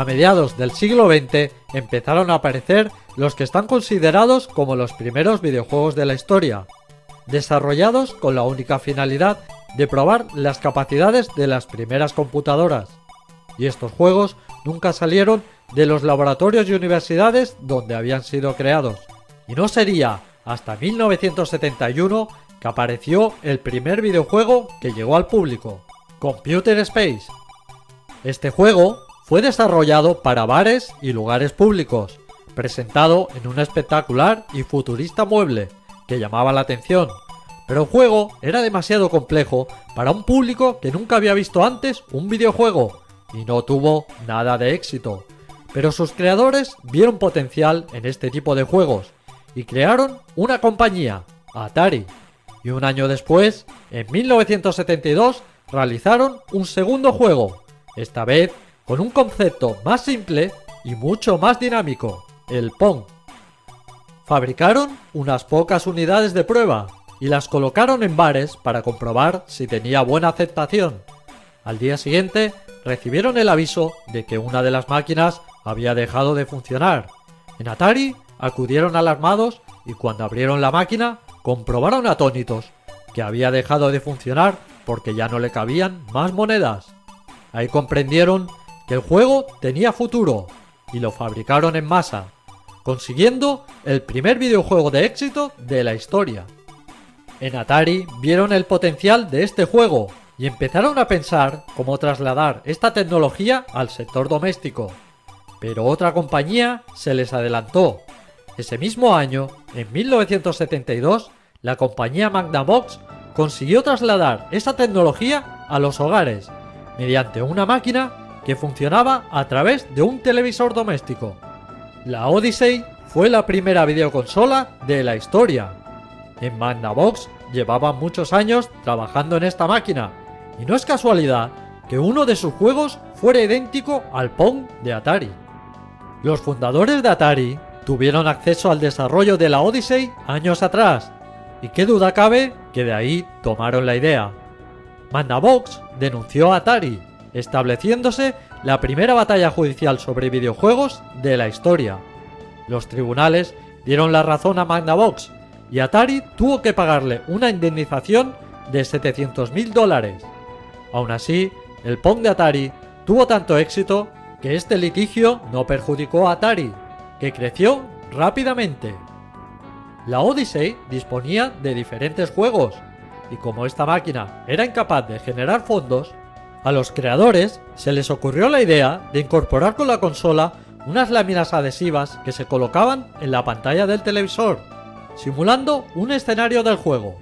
A mediados del siglo XX empezaron a aparecer los que están considerados como los primeros videojuegos de la historia, desarrollados con la única finalidad de probar las capacidades de las primeras computadoras. Y estos juegos nunca salieron de los laboratorios y universidades donde habían sido creados. Y no sería hasta 1971 que apareció el primer videojuego que llegó al público, Computer Space. Este juego fue desarrollado para bares y lugares públicos, presentado en un espectacular y futurista mueble que llamaba la atención, pero el juego era demasiado complejo para un público que nunca había visto antes un videojuego y no tuvo nada de éxito. Pero sus creadores vieron potencial en este tipo de juegos y crearon una compañía, Atari, y un año después, en 1972, realizaron un segundo juego, esta vez con un concepto más simple y mucho más dinámico, el Pong. Fabricaron unas pocas unidades de prueba y las colocaron en bares para comprobar si tenía buena aceptación. Al día siguiente recibieron el aviso de que una de las máquinas había dejado de funcionar. En Atari acudieron alarmados y cuando abrieron la máquina comprobaron atónitos que había dejado de funcionar porque ya no le cabían más monedas. Ahí comprendieron que el juego tenía futuro y lo fabricaron en masa, consiguiendo el primer videojuego de éxito de la historia. En Atari vieron el potencial de este juego y empezaron a pensar cómo trasladar esta tecnología al sector doméstico. Pero otra compañía se les adelantó. Ese mismo año, en 1972, la compañía Magnavox consiguió trasladar esa tecnología a los hogares mediante una máquina que funcionaba a través de un televisor doméstico. La Odyssey fue la primera videoconsola de la historia. En Magnavox llevaban muchos años trabajando en esta máquina y no es casualidad que uno de sus juegos fuera idéntico al Pong de Atari. Los fundadores de Atari tuvieron acceso al desarrollo de la Odyssey años atrás, y qué duda cabe que de ahí tomaron la idea. Magnavox denunció a Atari, estableciéndose la primera batalla judicial sobre videojuegos de la historia. Los tribunales dieron la razón a Magnavox y Atari tuvo que pagarle una indemnización de $700.000. Aún así, el Pong de Atari tuvo tanto éxito que este litigio no perjudicó a Atari, que creció rápidamente. La Odyssey disponía de diferentes juegos, y como esta máquina era incapaz de generar fondos, a los creadores se les ocurrió la idea de incorporar con la consola unas láminas adhesivas que se colocaban en la pantalla del televisor, simulando un escenario del juego.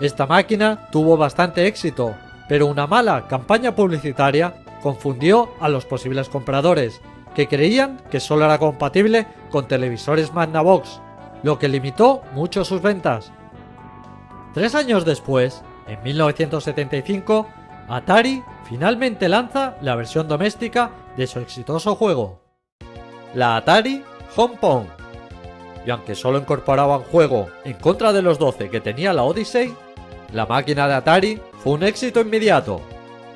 Esta máquina tuvo bastante éxito, pero una mala campaña publicitaria confundió a los posibles compradores, que creían que solo era compatible con televisores Magnavox, lo que limitó mucho sus ventas. 3 años después, en 1975, Atari finalmente lanza la versión doméstica de su exitoso juego, la Atari Home Pong. Y aunque solo incorporaba un juego en contra de los 12 que tenía la Odyssey, la máquina de Atari fue un éxito inmediato.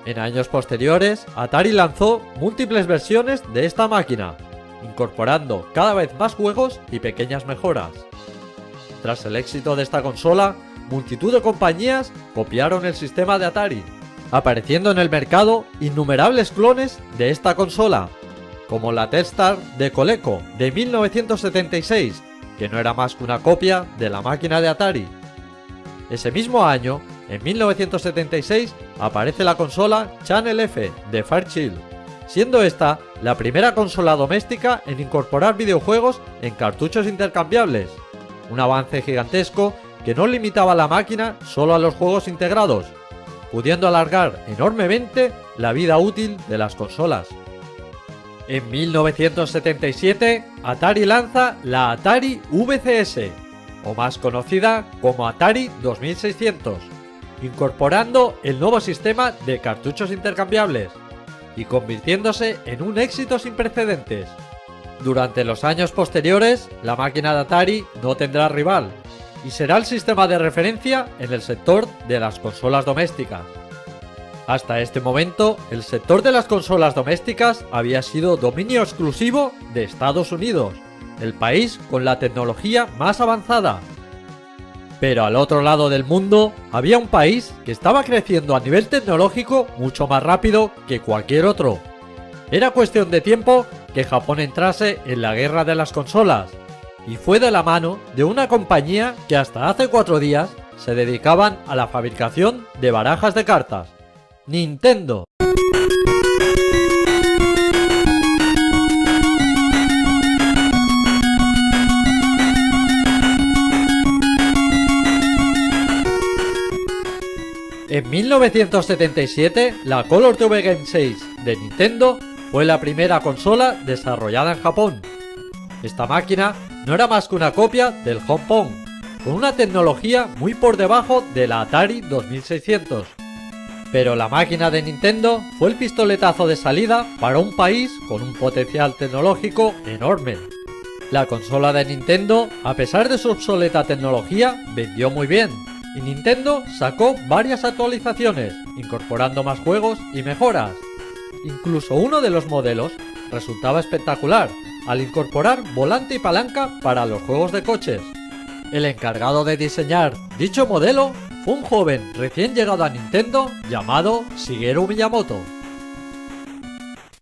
En años posteriores, Atari lanzó múltiples versiones de esta máquina, incorporando cada vez más juegos y pequeñas mejoras. Tras el éxito de esta consola, multitud de compañías copiaron el sistema de Atari, apareciendo en el mercado innumerables clones de esta consola, como la Telstar de Coleco de 1976, que no era más que una copia de la máquina de Atari. Ese mismo año, en 1976, aparece la consola Channel F de Fairchild, siendo esta la primera consola doméstica en incorporar videojuegos en cartuchos intercambiables, un avance gigantesco que no limitaba la máquina solo a los juegos integrados, pudiendo alargar enormemente la vida útil de las consolas. En 1977, Atari lanza la Atari VCS, o más conocida como Atari 2600, incorporando el nuevo sistema de cartuchos intercambiables y convirtiéndose en un éxito sin precedentes. Durante los años posteriores, la máquina de Atari no tendrá rival y será el sistema de referencia en el sector de las consolas domésticas. Hasta este momento, el sector de las consolas domésticas había sido dominio exclusivo de Estados Unidos, el país con la tecnología más avanzada. Pero al otro lado del mundo había un país que estaba creciendo a nivel tecnológico mucho más rápido que cualquier otro. Era cuestión de tiempo que Japón entrase en la guerra de las consolas, y fue de la mano de una compañía que hasta hace 4 días se dedicaban a la fabricación de barajas de cartas: Nintendo. En 1977, la Color TV Game 6 de Nintendo fue la primera consola desarrollada en Japón. Esta máquina no era más que una copia del Home Pong, con una tecnología muy por debajo de la Atari 2600. Pero la máquina de Nintendo fue el pistoletazo de salida para un país con un potencial tecnológico enorme. La consola de Nintendo, a pesar de su obsoleta tecnología, vendió muy bien, y Nintendo sacó varias actualizaciones, incorporando más juegos y mejoras. Incluso uno de los modelos resultaba espectacular, al incorporar volante y palanca para los juegos de coches. El encargado de diseñar dicho modelo fue un joven recién llegado a Nintendo llamado Shigeru Miyamoto.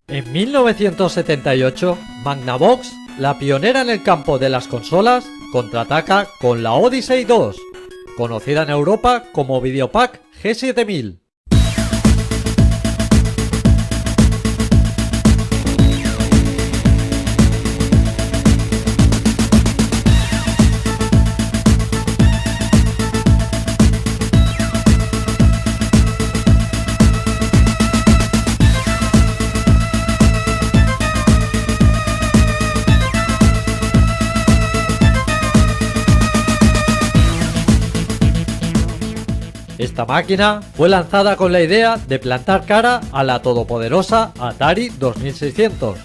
En 1978, Magnavox, la pionera en el campo de las consolas, contraataca con la Odyssey 2, conocida en Europa como Videopack G7000. Esta máquina fue lanzada con la idea de plantar cara a la todopoderosa Atari 2600,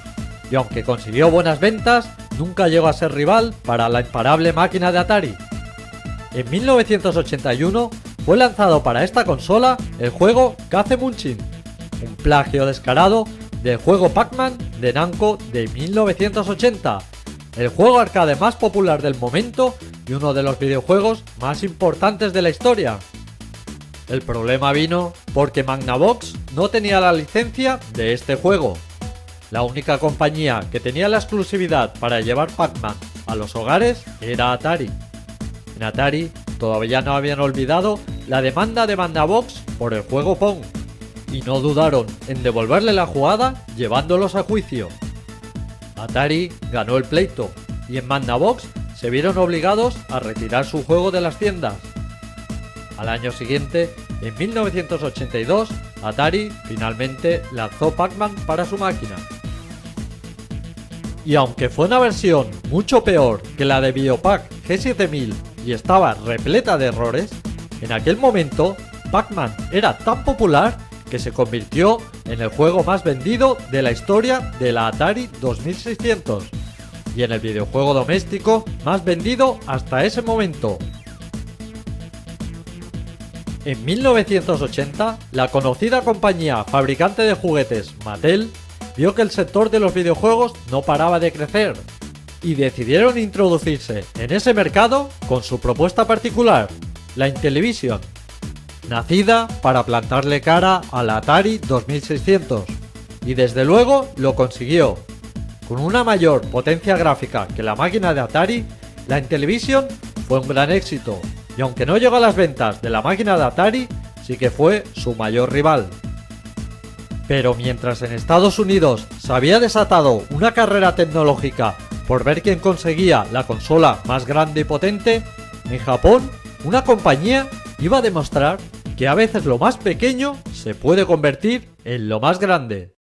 y aunque consiguió buenas ventas, nunca llegó a ser rival para la imparable máquina de Atari. En 1981 fue lanzado para esta consola el juego Kaze-Munchin, un plagio descarado del juego Pac-Man de Namco de 1980, el juego arcade más popular del momento y uno de los videojuegos más importantes de la historia. El problema vino porque Magnavox no tenía la licencia de este juego. La única compañía que tenía la exclusividad para llevar Pac-Man a los hogares era Atari. En Atari todavía no habían olvidado la demanda de Magnavox por el juego Pong, y no dudaron en devolverle la jugada llevándolos a juicio. Atari ganó el pleito y en Magnavox se vieron obligados a retirar su juego de las tiendas. Al año siguiente, en 1982, Atari finalmente lanzó Pac-Man para su máquina. Y aunque fue una versión mucho peor que la de Videopack G7000 y estaba repleta de errores, en aquel momento Pac-Man era tan popular que se convirtió en el juego más vendido de la historia de la Atari 2600 y en el videojuego doméstico más vendido hasta ese momento. En 1980, la conocida compañía fabricante de juguetes Mattel vio que el sector de los videojuegos no paraba de crecer y decidieron introducirse en ese mercado con su propuesta particular, la Intellivision, nacida para plantarle cara a la Atari 2600, y desde luego lo consiguió. Con una mayor potencia gráfica que la máquina de Atari, la Intellivision fue un gran éxito, y aunque no llegó a las ventas de la máquina de Atari, sí que fue su mayor rival. Pero mientras en Estados Unidos se había desatado una carrera tecnológica por ver quién conseguía la consola más grande y potente, en Japón una compañía iba a demostrar que a veces lo más pequeño se puede convertir en lo más grande.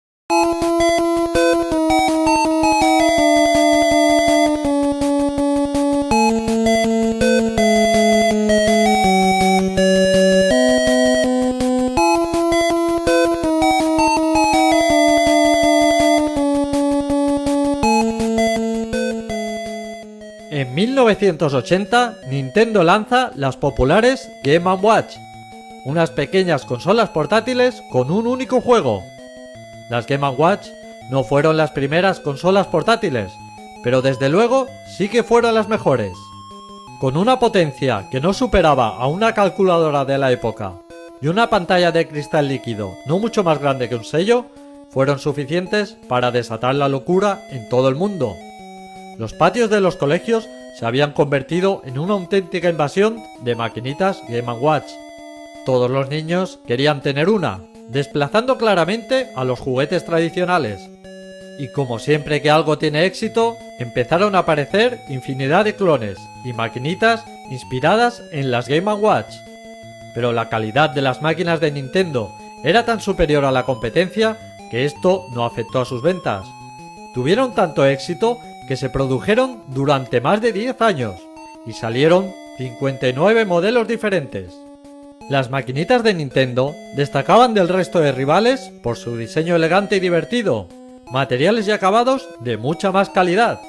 En 1980, Nintendo lanza las populares Game & Watch, unas pequeñas consolas portátiles con un único juego. Las Game & Watch no fueron las primeras consolas portátiles, pero desde luego sí que fueron las mejores. Con una potencia que no superaba a una calculadora de la época y una pantalla de cristal líquido no mucho más grande que un sello, fueron suficientes para desatar la locura en todo el mundo. Los patios de los colegios se habían convertido en una auténtica invasión de maquinitas Game & Watch. Todos los niños querían tener una, desplazando claramente a los juguetes tradicionales. Y como siempre que algo tiene éxito, empezaron a aparecer infinidad de clones y maquinitas inspiradas en las Game & Watch. Pero la calidad de las máquinas de Nintendo era tan superior a la competencia que esto no afectó a sus ventas. Tuvieron tanto éxito que se produjeron durante más de 10 años y salieron 59 modelos diferentes. Las maquinitas de Nintendo destacaban del resto de rivales por su diseño elegante y divertido, materiales y acabados de mucha más calidad,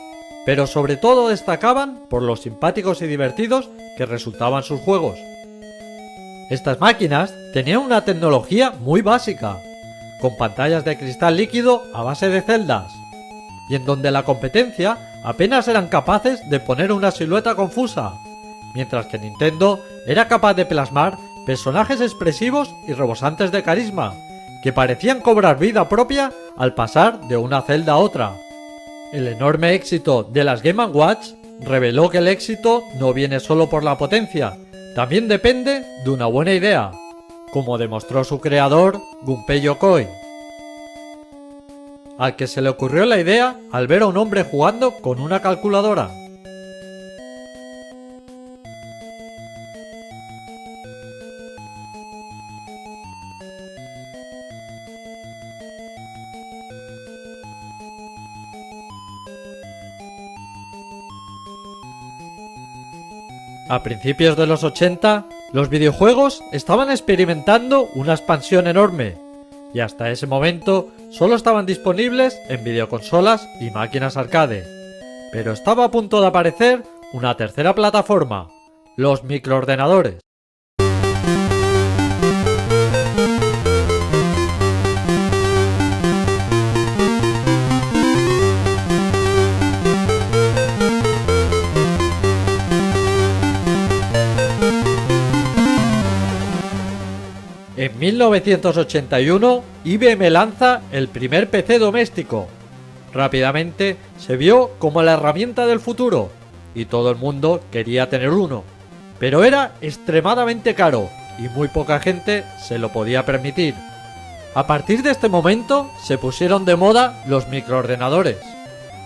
pero sobre todo destacaban por los simpáticos y divertidos que resultaban sus juegos. Estas máquinas tenían una tecnología muy básica, con pantallas de cristal líquido a base de celdas, y en donde la competencia apenas eran capaces de poner una silueta confusa, mientras que Nintendo era capaz de plasmar personajes expresivos y rebosantes de carisma, que parecían cobrar vida propia al pasar de una celda a otra. El enorme éxito de las Game & Watch reveló que el éxito no viene solo por la potencia, también depende de una buena idea, como demostró su creador, Gunpei Yokoi, al que se le ocurrió la idea al ver a un hombre jugando con una calculadora. A principios de los 80, los videojuegos estaban experimentando una expansión enorme, y hasta ese momento solo estaban disponibles en videoconsolas y máquinas arcade. Pero estaba a punto de aparecer una tercera plataforma, los microordenadores. En 1981, IBM lanza el primer PC doméstico. Rápidamente se vio como la herramienta del futuro, y todo el mundo quería tener uno. Pero era extremadamente caro, y muy poca gente se lo podía permitir. A partir de este momento se pusieron de moda los microordenadores,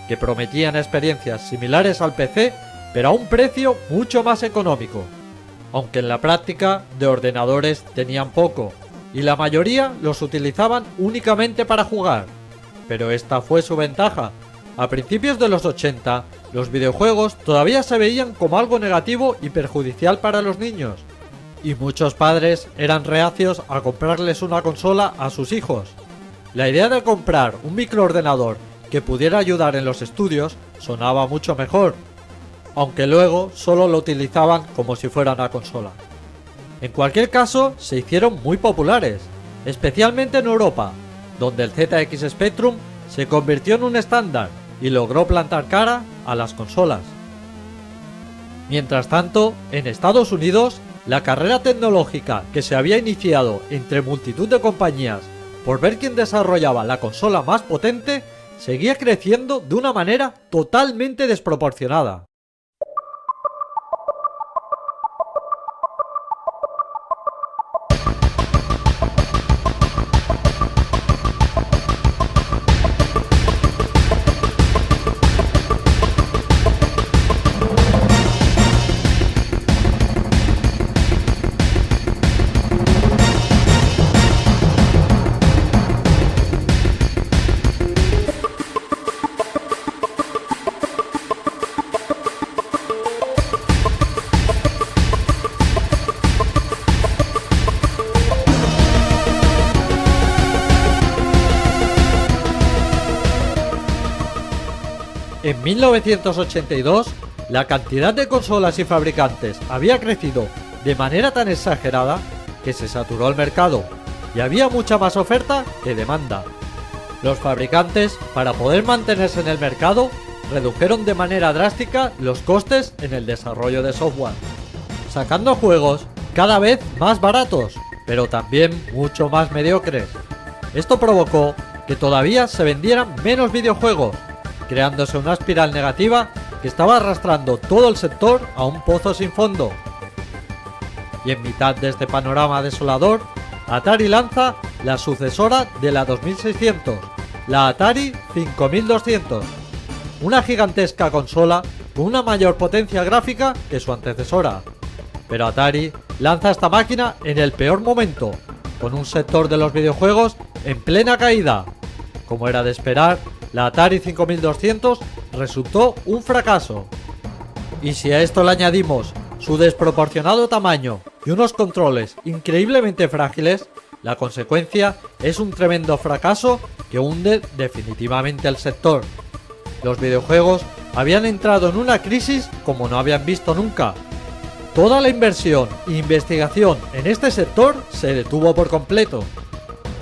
que prometían experiencias similares al PC, pero a un precio mucho más económico. Aunque en la práctica de ordenadores tenían poco, y la mayoría los utilizaban únicamente para jugar. Pero esta fue su ventaja. A principios de los 80, los videojuegos todavía se veían como algo negativo y perjudicial para los niños, y muchos padres eran reacios a comprarles una consola a sus hijos. La idea de comprar un microordenador que pudiera ayudar en los estudios sonaba mucho mejor, aunque luego solo lo utilizaban como si fuera una consola. En cualquier caso, se hicieron muy populares, especialmente en Europa, donde el ZX Spectrum se convirtió en un estándar y logró plantar cara a las consolas. Mientras tanto, en Estados Unidos, la carrera tecnológica que se había iniciado entre multitud de compañías por ver quién desarrollaba la consola más potente, seguía creciendo de una manera totalmente desproporcionada. En 1982, la cantidad de consolas y fabricantes había crecido de manera tan exagerada que se saturó el mercado y había mucha más oferta que demanda. Los fabricantes, para poder mantenerse en el mercado, redujeron de manera drástica los costes en el desarrollo de software, sacando juegos cada vez más baratos, pero también mucho más mediocres. Esto provocó que todavía se vendieran menos videojuegos, creándose una espiral negativa que estaba arrastrando todo el sector a un pozo sin fondo. Y en mitad de este panorama desolador, Atari lanza la sucesora de la 2600, la Atari 5200, una gigantesca consola con una mayor potencia gráfica que su antecesora. Pero Atari lanza esta máquina en el peor momento, con un sector de los videojuegos en plena caída. Como era de esperar, la Atari 5200 resultó un fracaso. Y si a esto le añadimos su desproporcionado tamaño y unos controles increíblemente frágiles, la consecuencia es un tremendo fracaso que hunde definitivamente el sector. Los videojuegos habían entrado en una crisis como no habían visto nunca. Toda la inversión e investigación en este sector se detuvo por completo.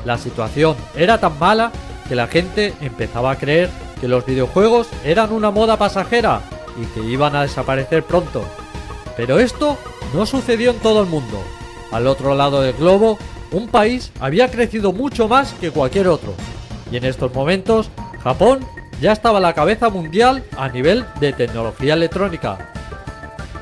La situación era tan mala que la gente empezaba a creer que los videojuegos eran una moda pasajera y que iban a desaparecer pronto. Pero esto no sucedió en todo el mundo. Al otro lado del globo, un país había crecido mucho más que cualquier otro. Y en estos momentos, Japón ya estaba a la cabeza mundial a nivel de tecnología electrónica.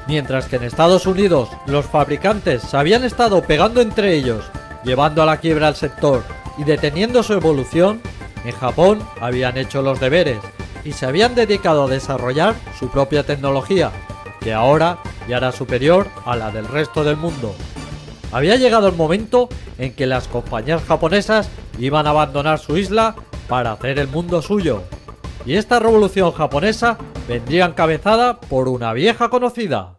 Mientras que en Estados Unidos los fabricantes se habían estado pegando entre ellos, llevando a la quiebra al sector y deteniendo su evolución, en Japón habían hecho los deberes y se habían dedicado a desarrollar su propia tecnología, que ahora ya era superior a la del resto del mundo. Había llegado el momento en que las compañías japonesas iban a abandonar su isla para hacer el mundo suyo. Y esta revolución japonesa vendría encabezada por una vieja conocida.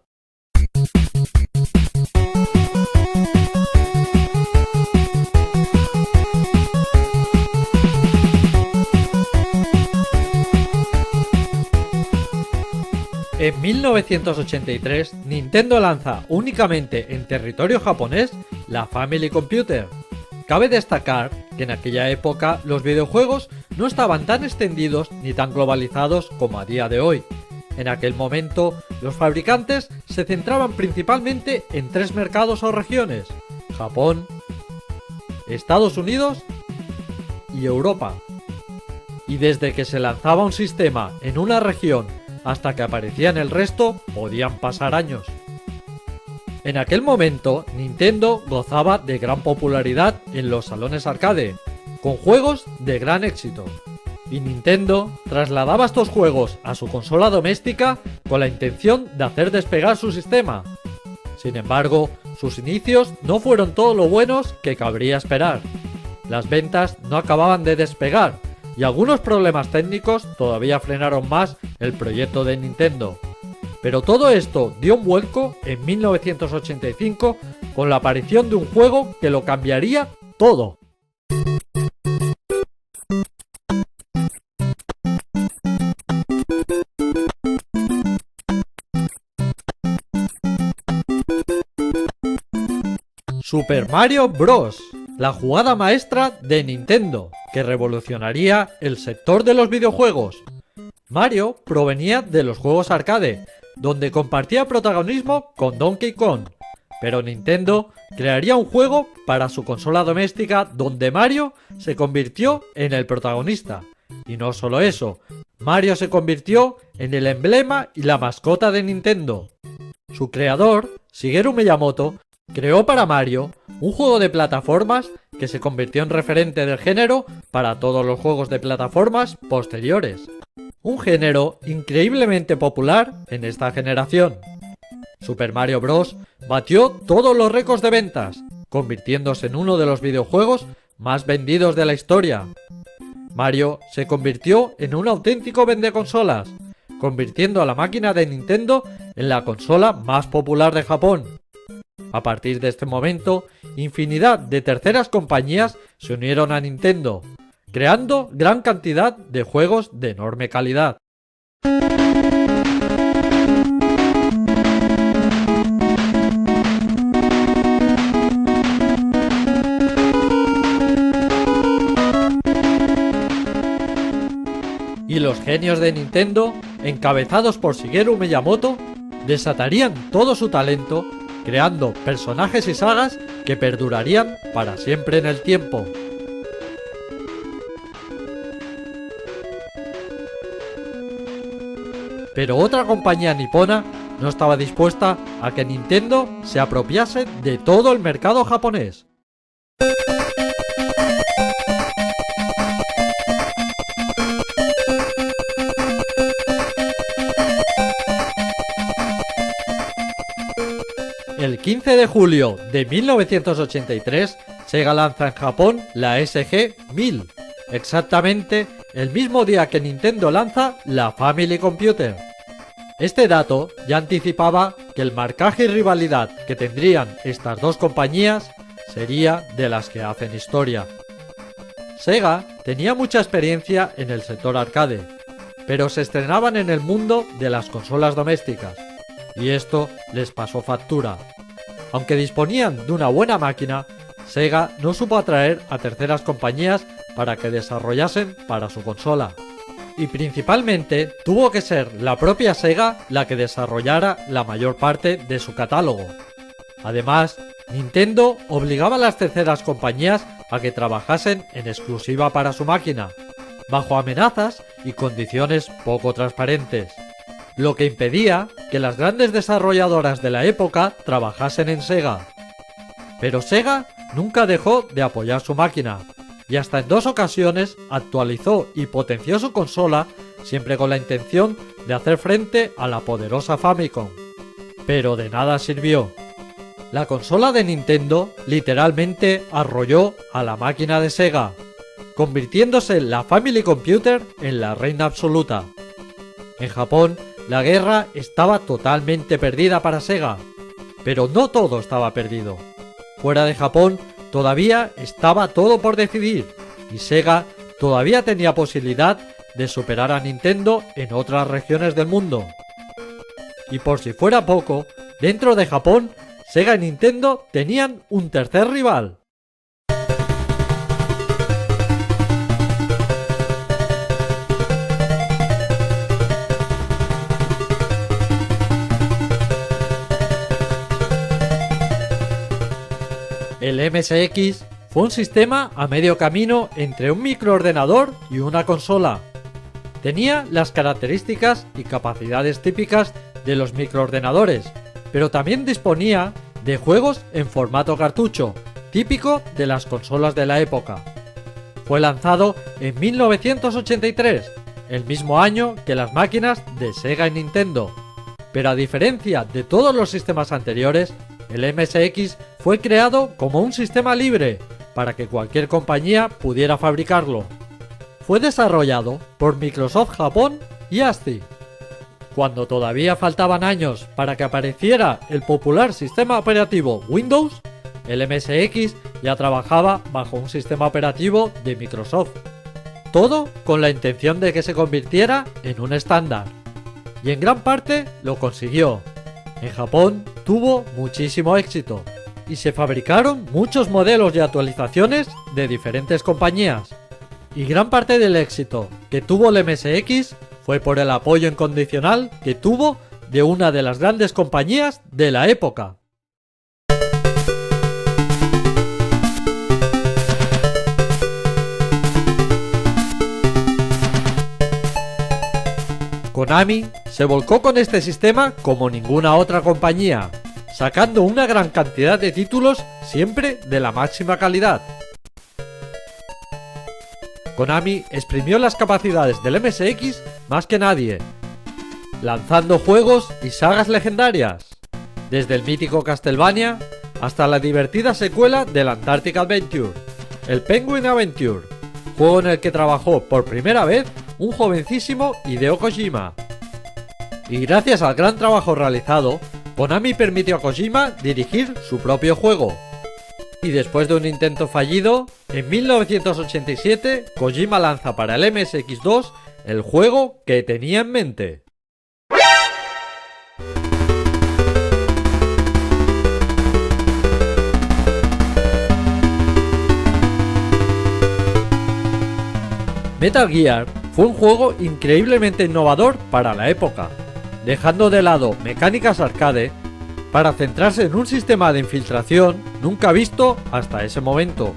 En 1983, Nintendo lanza únicamente en territorio japonés la Family Computer. Cabe destacar que en aquella época los videojuegos no estaban tan extendidos ni tan globalizados como a día de hoy. En aquel momento, los fabricantes se centraban principalmente en tres mercados o regiones: Japón, Estados Unidos y Europa. Y desde que se lanzaba un sistema en una región hasta que aparecía en el resto, podían pasar años. En aquel momento, Nintendo gozaba de gran popularidad en los salones arcade, con juegos de gran éxito. Y Nintendo trasladaba estos juegos a su consola doméstica con la intención de hacer despegar su sistema. Sin embargo, sus inicios no fueron todo lo buenos que cabría esperar. Las ventas no acababan de despegar, y algunos problemas técnicos todavía frenaron más el proyecto de Nintendo. Pero todo esto dio un vuelco en 1985 con la aparición de un juego que lo cambiaría todo. Super Mario Bros., la jugada maestra de Nintendo, que revolucionaría el sector de los videojuegos. Mario provenía de los juegos arcade, donde compartía protagonismo con Donkey Kong, pero Nintendo crearía un juego para su consola doméstica donde Mario se convirtió en el protagonista. Y no solo eso, Mario se convirtió en el emblema y la mascota de Nintendo. Su creador, Shigeru Miyamoto, creó para Mario un juego de plataformas que se convirtió en referente del género para todos los juegos de plataformas posteriores. Un género increíblemente popular en esta generación. Super Mario Bros. Batió todos los récords de ventas, convirtiéndose en uno de los videojuegos más vendidos de la historia. Mario se convirtió en un auténtico vendeconsolas, convirtiendo a la máquina de Nintendo en la consola más popular de Japón. A partir de este momento, infinidad de terceras compañías se unieron a Nintendo, creando gran cantidad de juegos de enorme calidad. los genios de Nintendo, encabezados por Shigeru Miyamoto, desatarían todo su talento, creando personajes y sagas que perdurarían para siempre en el tiempo. Pero otra compañía nipona no estaba dispuesta a que Nintendo se apropiase de todo el mercado japonés. El 15 de julio de 1983, Sega lanza en Japón la SG-1000, exactamente el mismo día que Nintendo lanza la Family Computer. Este dato ya anticipaba que el marcaje y rivalidad que tendrían estas dos compañías sería de las que hacen historia. Sega tenía mucha experiencia en el sector arcade, pero se estrenaban en el mundo de las consolas domésticas, y esto les pasó factura. Aunque disponían de una buena máquina, Sega no supo atraer a terceras compañías para que desarrollasen para su consola. Y principalmente tuvo que ser la propia Sega la que desarrollara la mayor parte de su catálogo. Además, Nintendo obligaba a las terceras compañías a que trabajasen en exclusiva para su máquina, bajo amenazas y condiciones poco transparentes, lo que impedía que las grandes desarrolladoras de la época trabajasen en Sega. Pero Sega nunca dejó de apoyar su máquina, y hasta en 2 ocasiones actualizó y potenció su consola, siempre con la intención de hacer frente a la poderosa Famicom. Pero de nada sirvió. La consola de Nintendo literalmente arrolló a la máquina de Sega, convirtiéndose la Family Computer en la reina absoluta. En Japón, la guerra estaba totalmente perdida para Sega, pero no todo estaba perdido. Fuera de Japón, todavía estaba todo por decidir, y Sega todavía tenía posibilidad de superar a Nintendo en otras regiones del mundo. Y por si fuera poco, dentro de Japón, Sega y Nintendo tenían un tercer rival. El MSX fue un sistema a medio camino entre un microordenador y una consola. Tenía las características y capacidades típicas de los microordenadores, pero también disponía de juegos en formato cartucho, típico de las consolas de la época. Fue lanzado en 1983, el mismo año que las máquinas de Sega y Nintendo, pero a diferencia de todos los sistemas anteriores, el MSX fue creado como un sistema libre, para que cualquier compañía pudiera fabricarlo. Fue desarrollado por Microsoft Japón y ASCII. Cuando todavía faltaban años para que apareciera el popular sistema operativo Windows, el MSX ya trabajaba bajo un sistema operativo de Microsoft. Todo con la intención de que se convirtiera en un estándar. Y en gran parte lo consiguió. En Japón tuvo muchísimo éxito y se fabricaron muchos modelos y actualizaciones de diferentes compañías. Y gran parte del éxito que tuvo el MSX fue por el apoyo incondicional que tuvo de una de las grandes compañías de la época. Konami se volcó con este sistema como ninguna otra compañía, sacando una gran cantidad de títulos siempre de la máxima calidad. Konami exprimió las capacidades del MSX más que nadie, lanzando juegos y sagas legendarias, desde el mítico Castlevania hasta la divertida secuela del Antarctic Adventure, el Penguin Adventure, juego en el que trabajó por primera vez un jovencísimo Hideo Kojima. Y gracias al gran trabajo realizado, Konami permitió a Kojima dirigir su propio juego. Y después de un intento fallido, en 1987 Kojima lanza para el MSX2 el juego que tenía en mente. Metal Gear Fue un juego increíblemente innovador para la época, dejando de lado mecánicas arcade para centrarse en un sistema de infiltración nunca visto hasta ese momento.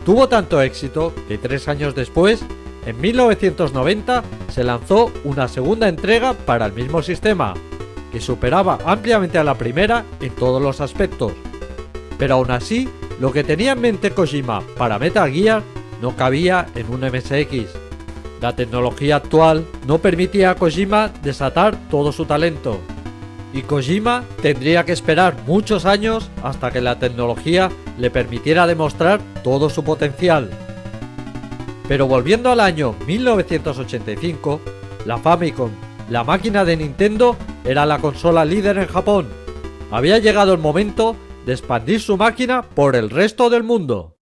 Tuvo tanto éxito que 3 años después, en 1990, se lanzó una segunda entrega para el mismo sistema, que superaba ampliamente a la primera en todos los aspectos. Pero aún así, lo que tenía en mente Kojima para Metal Gear no cabía en un MSX. La tecnología actual no permitía a Kojima desatar todo su talento, y Kojima tendría que esperar muchos años hasta que la tecnología le permitiera demostrar todo su potencial. Pero volviendo al año 1985, la Famicom, la máquina de Nintendo, era la consola líder en Japón. Había llegado el momento de expandir su máquina por el resto del mundo.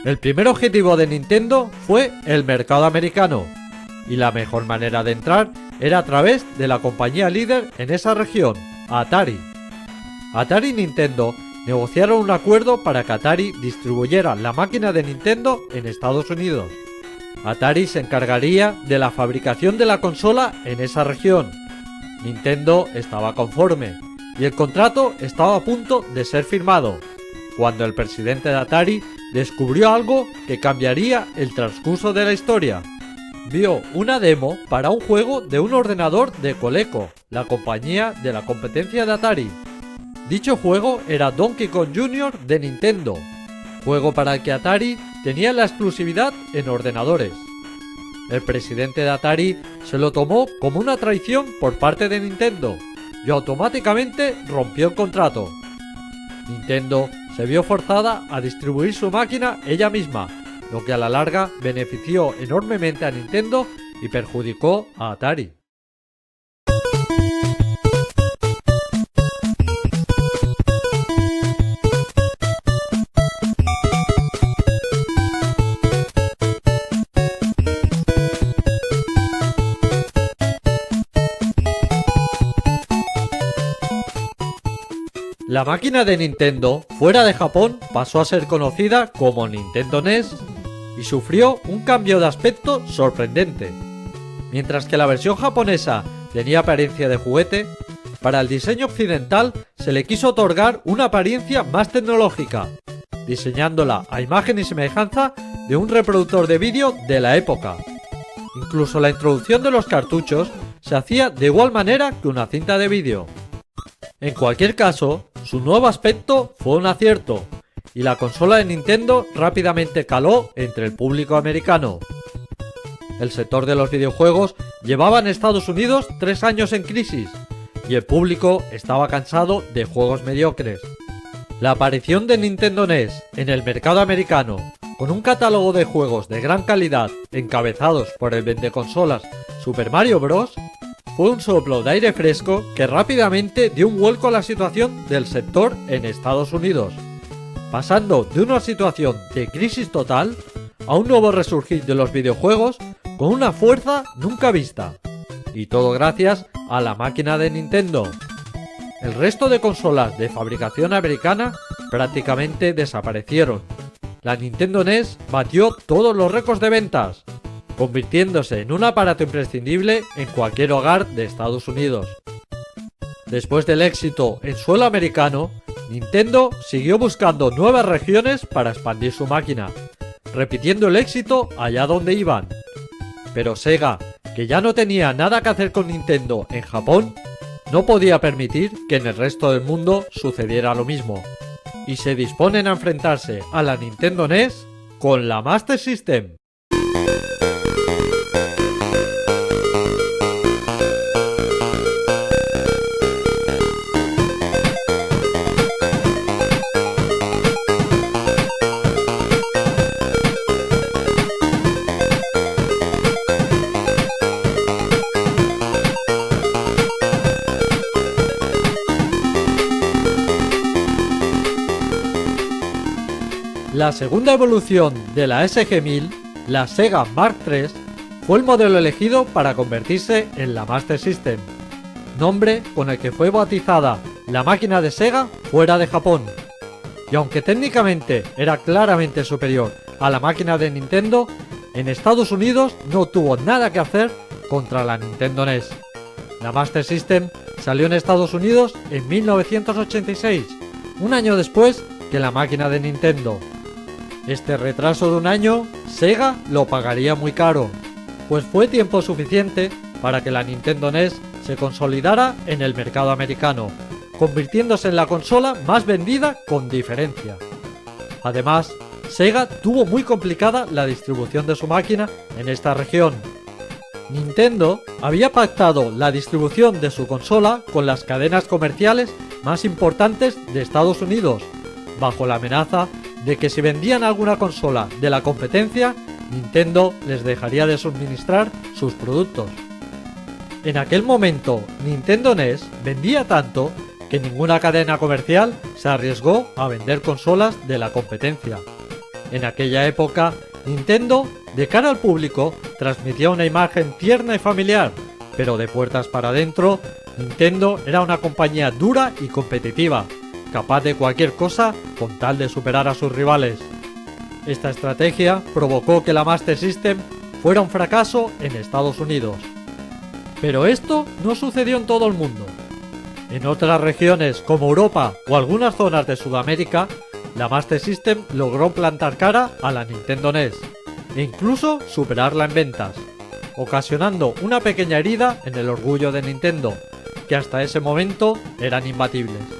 El primer objetivo de Nintendo fue el mercado americano, y la mejor manera de entrar era a través de la compañía líder en esa región, Atari. Atari y Nintendo negociaron un acuerdo para que Atari distribuyera la máquina de Nintendo en Estados Unidos. Atari se encargaría de la fabricación de la consola en esa región. Nintendo estaba conforme, y el contrato estaba a punto de ser firmado, cuando el presidente de Atari descubrió algo que cambiaría el transcurso de la historia. Vio una demo para un juego de un ordenador de Coleco, la compañía de la competencia de Atari. Dicho juego era Donkey Kong Jr. de Nintendo, juego para el que Atari tenía la exclusividad en ordenadores. El presidente de Atari se lo tomó como una traición por parte de Nintendo y automáticamente rompió el contrato. Nintendo se vio forzada a distribuir su máquina ella misma, lo que a la larga benefició enormemente a Nintendo y perjudicó a Atari. La máquina de Nintendo fuera de Japón pasó a ser conocida como Nintendo NES y sufrió un cambio de aspecto sorprendente. Mientras que la versión japonesa tenía apariencia de juguete, para el diseño occidental se le quiso otorgar una apariencia más tecnológica, diseñándola a imagen y semejanza de un reproductor de vídeo de la época. Incluso la introducción de los cartuchos se hacía de igual manera que una cinta de vídeo. En cualquier caso, su nuevo aspecto fue un acierto, y la consola de Nintendo rápidamente caló entre el público americano. El sector de los videojuegos llevaba en Estados Unidos 3 años en crisis, y el público estaba cansado de juegos mediocres. La aparición de Nintendo NES en el mercado americano, con un catálogo de juegos de gran calidad encabezados por el vendeconsolas Super Mario Bros., fue un soplo de aire fresco que rápidamente dio un vuelco a la situación del sector en Estados Unidos, pasando de una situación de crisis total a un nuevo resurgir de los videojuegos con una fuerza nunca vista. Y todo gracias a la máquina de Nintendo. El resto de consolas de fabricación americana prácticamente desaparecieron. La Nintendo NES batió todos los récords de ventas, convirtiéndose en un aparato imprescindible en cualquier hogar de Estados Unidos. Después del éxito en suelo americano, Nintendo siguió buscando nuevas regiones para expandir su máquina, repitiendo el éxito allá donde iban. Pero Sega, que ya no tenía nada que hacer con Nintendo en Japón, no podía permitir que en el resto del mundo sucediera lo mismo, y se disponen a enfrentarse a la Nintendo NES con la Master System. La segunda evolución de la SG-1000, la Sega Mark III, fue el modelo elegido para convertirse en la Master System, nombre con el que fue bautizada la máquina de Sega fuera de Japón. Y aunque técnicamente era claramente superior a la máquina de Nintendo, en Estados Unidos no tuvo nada que hacer contra la Nintendo NES. La Master System salió en Estados Unidos en 1986, un año después que la máquina de Nintendo. Este retraso de un año, Sega lo pagaría muy caro, pues fue tiempo suficiente para que la Nintendo NES se consolidara en el mercado americano, convirtiéndose en la consola más vendida con diferencia. Además, Sega tuvo muy complicada la distribución de su máquina en esta región. Nintendo había pactado la distribución de su consola con las cadenas comerciales más importantes de Estados Unidos, bajo la amenaza de que si vendían alguna consola de la competencia, Nintendo les dejaría de suministrar sus productos. En aquel momento, Nintendo NES vendía tanto que ninguna cadena comercial se arriesgó a vender consolas de la competencia. En aquella época, Nintendo, de cara al público, transmitía una imagen tierna y familiar, pero de puertas para adentro, Nintendo era una compañía dura y competitiva, capaz de cualquier cosa con tal de superar a sus rivales. Esta estrategia provocó que la Master System fuera un fracaso en Estados Unidos. Pero esto no sucedió en todo el mundo. En otras regiones como Europa o algunas zonas de Sudamérica, la Master System logró plantar cara a la Nintendo NES e incluso superarla en ventas, ocasionando una pequeña herida en el orgullo de Nintendo, que hasta ese momento eran imbatibles.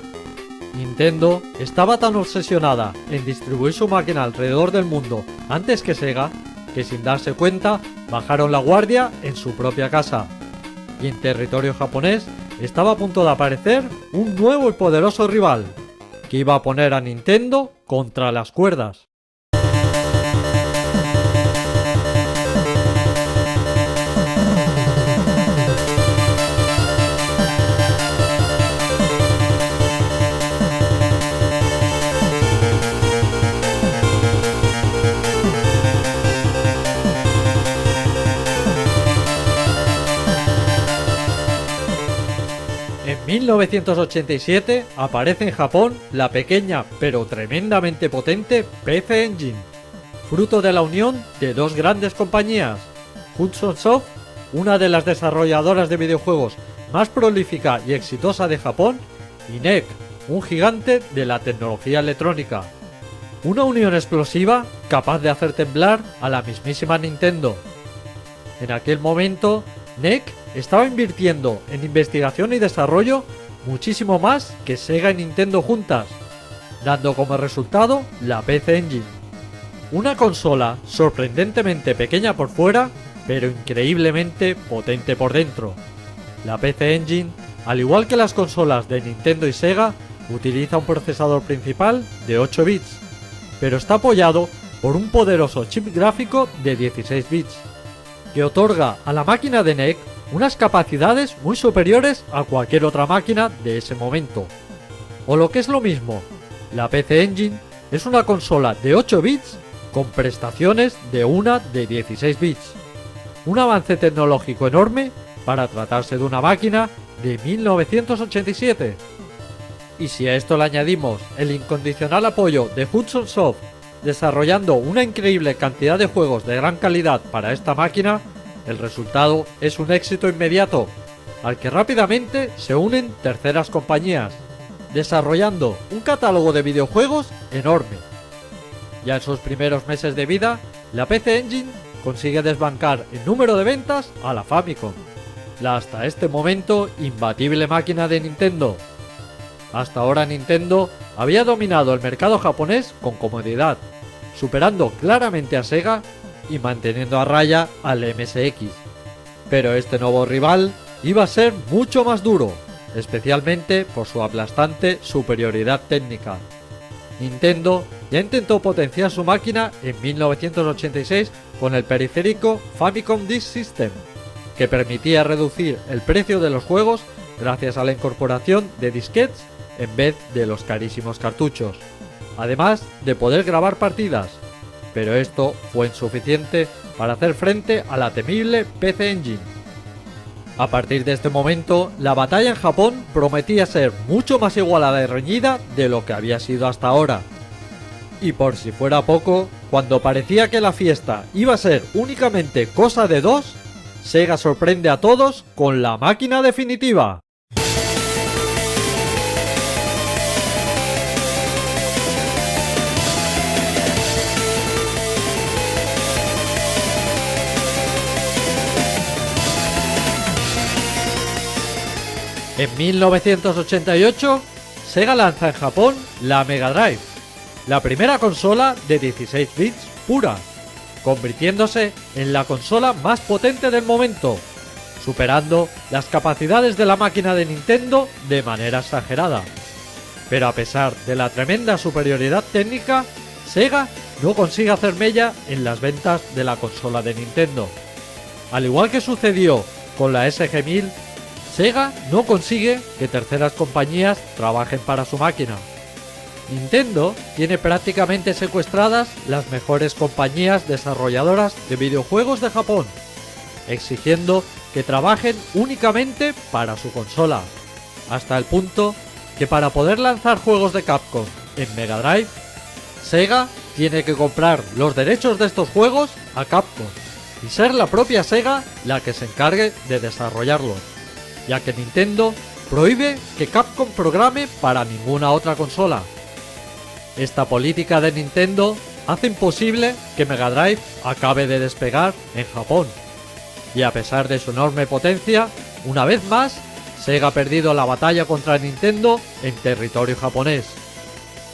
Nintendo estaba tan obsesionada en distribuir su máquina alrededor del mundo antes que Sega, que sin darse cuenta bajaron la guardia en su propia casa. Y en territorio japonés estaba a punto de aparecer un nuevo y poderoso rival, que iba a poner a Nintendo contra las cuerdas. En 1987 aparece en Japón la pequeña pero tremendamente potente PC Engine, fruto de la unión de dos grandes compañías, Hudson Soft, una de las desarrolladoras de videojuegos más prolífica y exitosa de Japón, y NEC, un gigante de la tecnología electrónica. Una unión explosiva capaz de hacer temblar a la mismísima Nintendo. En aquel momento, NEC estaba invirtiendo en investigación y desarrollo muchísimo más que Sega y Nintendo juntas, dando como resultado la PC Engine. Una consola sorprendentemente pequeña por fuera, pero increíblemente potente por dentro. La PC Engine, al igual que las consolas de Nintendo y Sega, utiliza un procesador principal de 8 bits, pero está apoyado por un poderoso chip gráfico de 16 bits, que otorga a la máquina de NEC unas capacidades muy superiores a cualquier otra máquina de ese momento. O lo que es lo mismo, la PC Engine es una consola de 8 bits con prestaciones de una de 16 bits. Un avance tecnológico enorme para tratarse de una máquina de 1987. Y si a esto le añadimos el incondicional apoyo de Hudson Soft, desarrollando una increíble cantidad de juegos de gran calidad para esta máquina, el resultado es un éxito inmediato, al que rápidamente se unen terceras compañías, desarrollando un catálogo de videojuegos enorme. Ya en sus primeros meses de vida, la PC Engine consigue desbancar en número de ventas a la Famicom, la hasta este momento imbatible máquina de Nintendo. Hasta ahora Nintendo había dominado el mercado japonés con comodidad, superando claramente a Sega y manteniendo a raya al MSX. Pero este nuevo rival iba a ser mucho más duro, especialmente por su aplastante superioridad técnica. Nintendo ya intentó potenciar su máquina en 1986 con el periférico Famicom Disk System, que permitía reducir el precio de los juegos gracias a la incorporación de disquetes en vez de los carísimos cartuchos. además de poder grabar partidas, pero esto fue insuficiente para hacer frente a la temible PC Engine. A partir de este momento, la batalla en Japón prometía ser mucho más igualada y reñida de lo que había sido hasta ahora. Y por si fuera poco, cuando parecía que la fiesta iba a ser únicamente cosa de dos, Sega sorprende a todos con la máquina definitiva. En 1988, Sega lanza en Japón la Mega Drive, la primera consola de 16 bits pura, convirtiéndose en la consola más potente del momento, superando las capacidades de la máquina de Nintendo de manera exagerada. Pero a pesar de la tremenda superioridad técnica, Sega no consigue hacer mella en las ventas de la consola de Nintendo. Al igual que sucedió con la SG-1000, Sega no consigue que terceras compañías trabajen para su máquina. Nintendo tiene prácticamente secuestradas las mejores compañías desarrolladoras de videojuegos de Japón, exigiendo que trabajen únicamente para su consola, hasta el punto que para poder lanzar juegos de Capcom en Mega Drive, Sega tiene que comprar los derechos de estos juegos a Capcom y ser la propia Sega la que se encargue de desarrollarlos, ya que Nintendo prohíbe que Capcom programe para ninguna otra consola. Esta política de Nintendo hace imposible que Mega Drive acabe de despegar en Japón, y a pesar de su enorme potencia, una vez más, Sega ha perdido la batalla contra Nintendo en territorio japonés.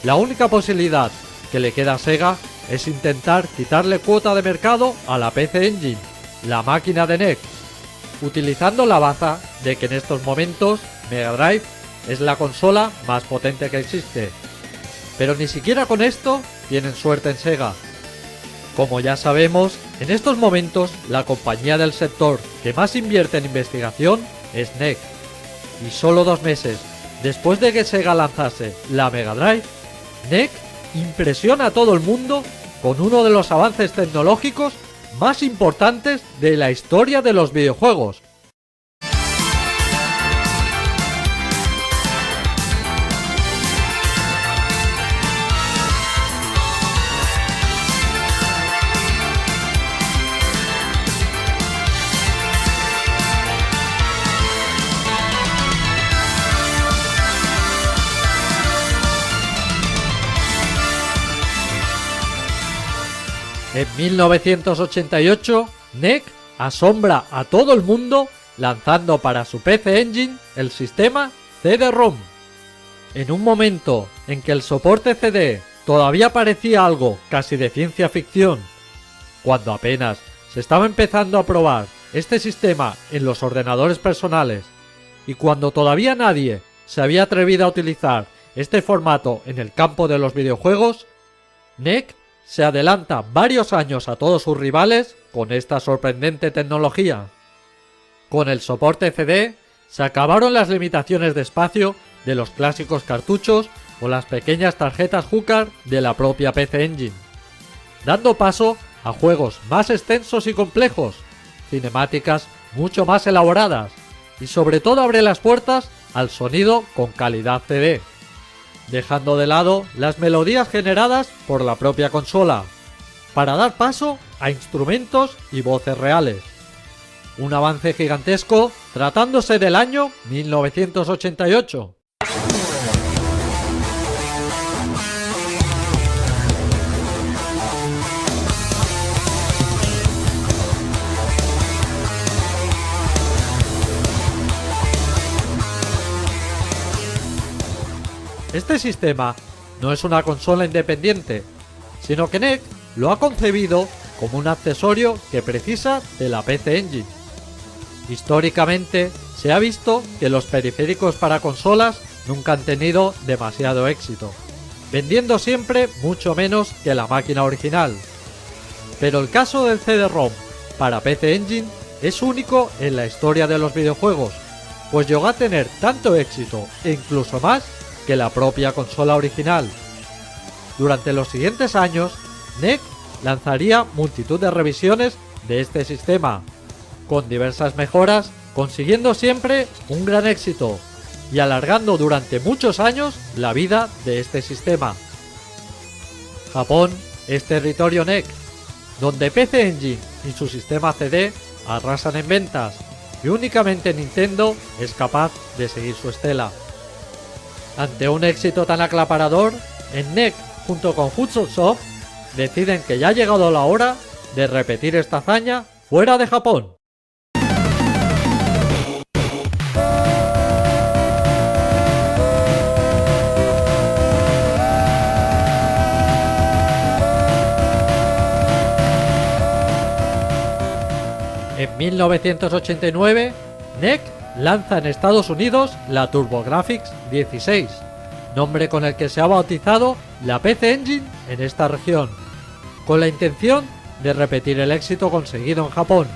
La única posibilidad que le queda a Sega es intentar quitarle cuota de mercado a la PC Engine, la máquina de NEC, utilizando la baza de que en estos momentos Mega Drive es la consola más potente que existe. Pero ni siquiera con esto tienen suerte en Sega. Como ya sabemos, en estos momentos la compañía del sector que más invierte en investigación es NEC. Y solo 2 meses después de que Sega lanzase la Mega Drive, NEC impresiona a todo el mundo con uno de los avances tecnológicos más importantes de la historia de los videojuegos. En 1988, NEC asombra a todo el mundo lanzando para su PC Engine el sistema CD-ROM. En un momento en que el soporte CD todavía parecía algo casi de ciencia ficción, cuando apenas se estaba empezando a probar este sistema en los ordenadores personales y cuando todavía nadie se había atrevido a utilizar este formato en el campo de los videojuegos, NEC se adelanta varios años a todos sus rivales con esta sorprendente tecnología. Con el soporte CD se acabaron las limitaciones de espacio de los clásicos cartuchos o las pequeñas tarjetas HUCard de la propia PC Engine, dando paso a juegos más extensos y complejos, cinemáticas mucho más elaboradas y sobre todo abre las puertas al sonido con calidad CD, dejando de lado las melodías generadas por la propia consola, para dar paso a instrumentos y voces reales. Un avance gigantesco tratándose del año 1988. Este sistema no es una consola independiente, sino que NEC lo ha concebido como un accesorio que precisa de la PC Engine. Históricamente se ha visto que los periféricos para consolas nunca han tenido demasiado éxito, vendiendo siempre mucho menos que la máquina original. Pero el caso del CD-ROM para PC Engine es único en la historia de los videojuegos, pues llegó a tener tanto éxito e incluso más que la propia consola original. durante los siguientes años, NEC lanzaría multitud de revisiones de este sistema, con diversas mejoras, consiguiendo siempre un gran éxito y alargando durante muchos años la vida de este sistema. Japón es territorio NEC, donde PC Engine y su sistema CD arrasan en ventas, y únicamente Nintendo es capaz de seguir su estela. Ante un éxito tan aclaparador, en NEC junto con Hudson Soft deciden que ya ha llegado la hora de repetir esta hazaña fuera de Japón. En 1989, NEC lanza en Estados Unidos la TurboGrafx 16, nombre con el que se ha bautizado la PC Engine en esta región, con la intención de repetir el éxito conseguido en Japón.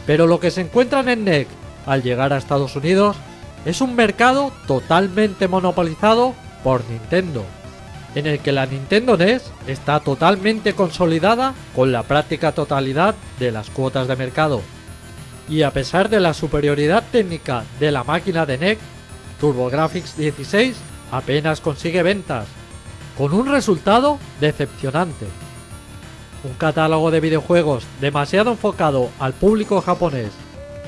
Pero lo que se encuentran en NEC al llegar a Estados Unidos es un mercado totalmente monopolizado por Nintendo, en el que la Nintendo NES está totalmente consolidada con la práctica totalidad de las cuotas de mercado. Y a pesar de la superioridad técnica de la máquina de NEC, TurboGrafx 16 apenas consigue ventas, con un resultado decepcionante. Un catálogo de videojuegos demasiado enfocado al público japonés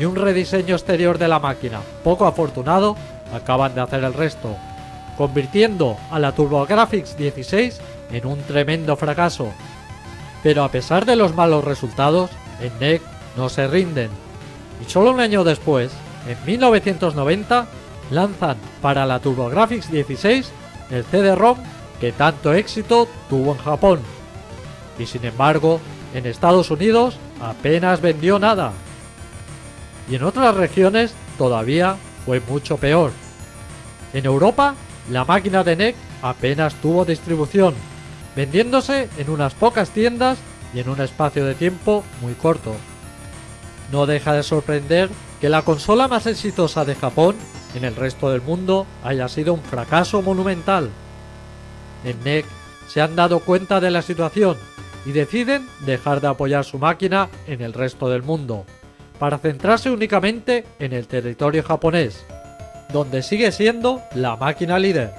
y un rediseño exterior de la máquina poco afortunado acaban de hacer el resto, convirtiendo a la TurboGrafx 16 en un tremendo fracaso. Pero a pesar de los malos resultados, en NEC no se rinden, y solo un año después, en 1990, lanzan para la TurboGrafx 16 el CD-ROM que tanto éxito tuvo en Japón. Y sin embargo, en Estados Unidos apenas vendió nada. Y en otras regiones todavía fue mucho peor. En Europa, la máquina de NEC apenas tuvo distribución, vendiéndose en unas pocas tiendas y en un espacio de tiempo muy corto. No deja de sorprender que la consola más exitosa de Japón en el resto del mundo haya sido un fracaso monumental. En NEC se han dado cuenta de la situación y deciden dejar de apoyar su máquina en el resto del mundo, para centrarse únicamente en el territorio japonés, donde sigue siendo la máquina líder.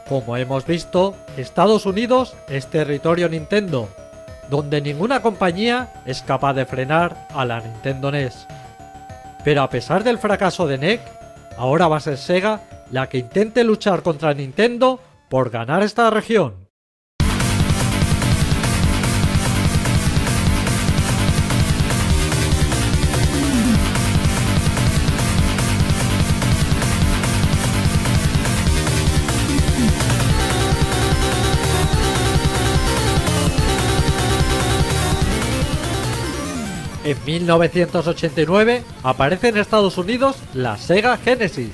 Como hemos visto, Estados Unidos es territorio Nintendo, donde ninguna compañía es capaz de frenar a la Nintendo NES. Pero a pesar del fracaso de NEC, ahora va a ser Sega la que intente luchar contra Nintendo por ganar esta región. En 1989 aparece en Estados Unidos la Sega Genesis,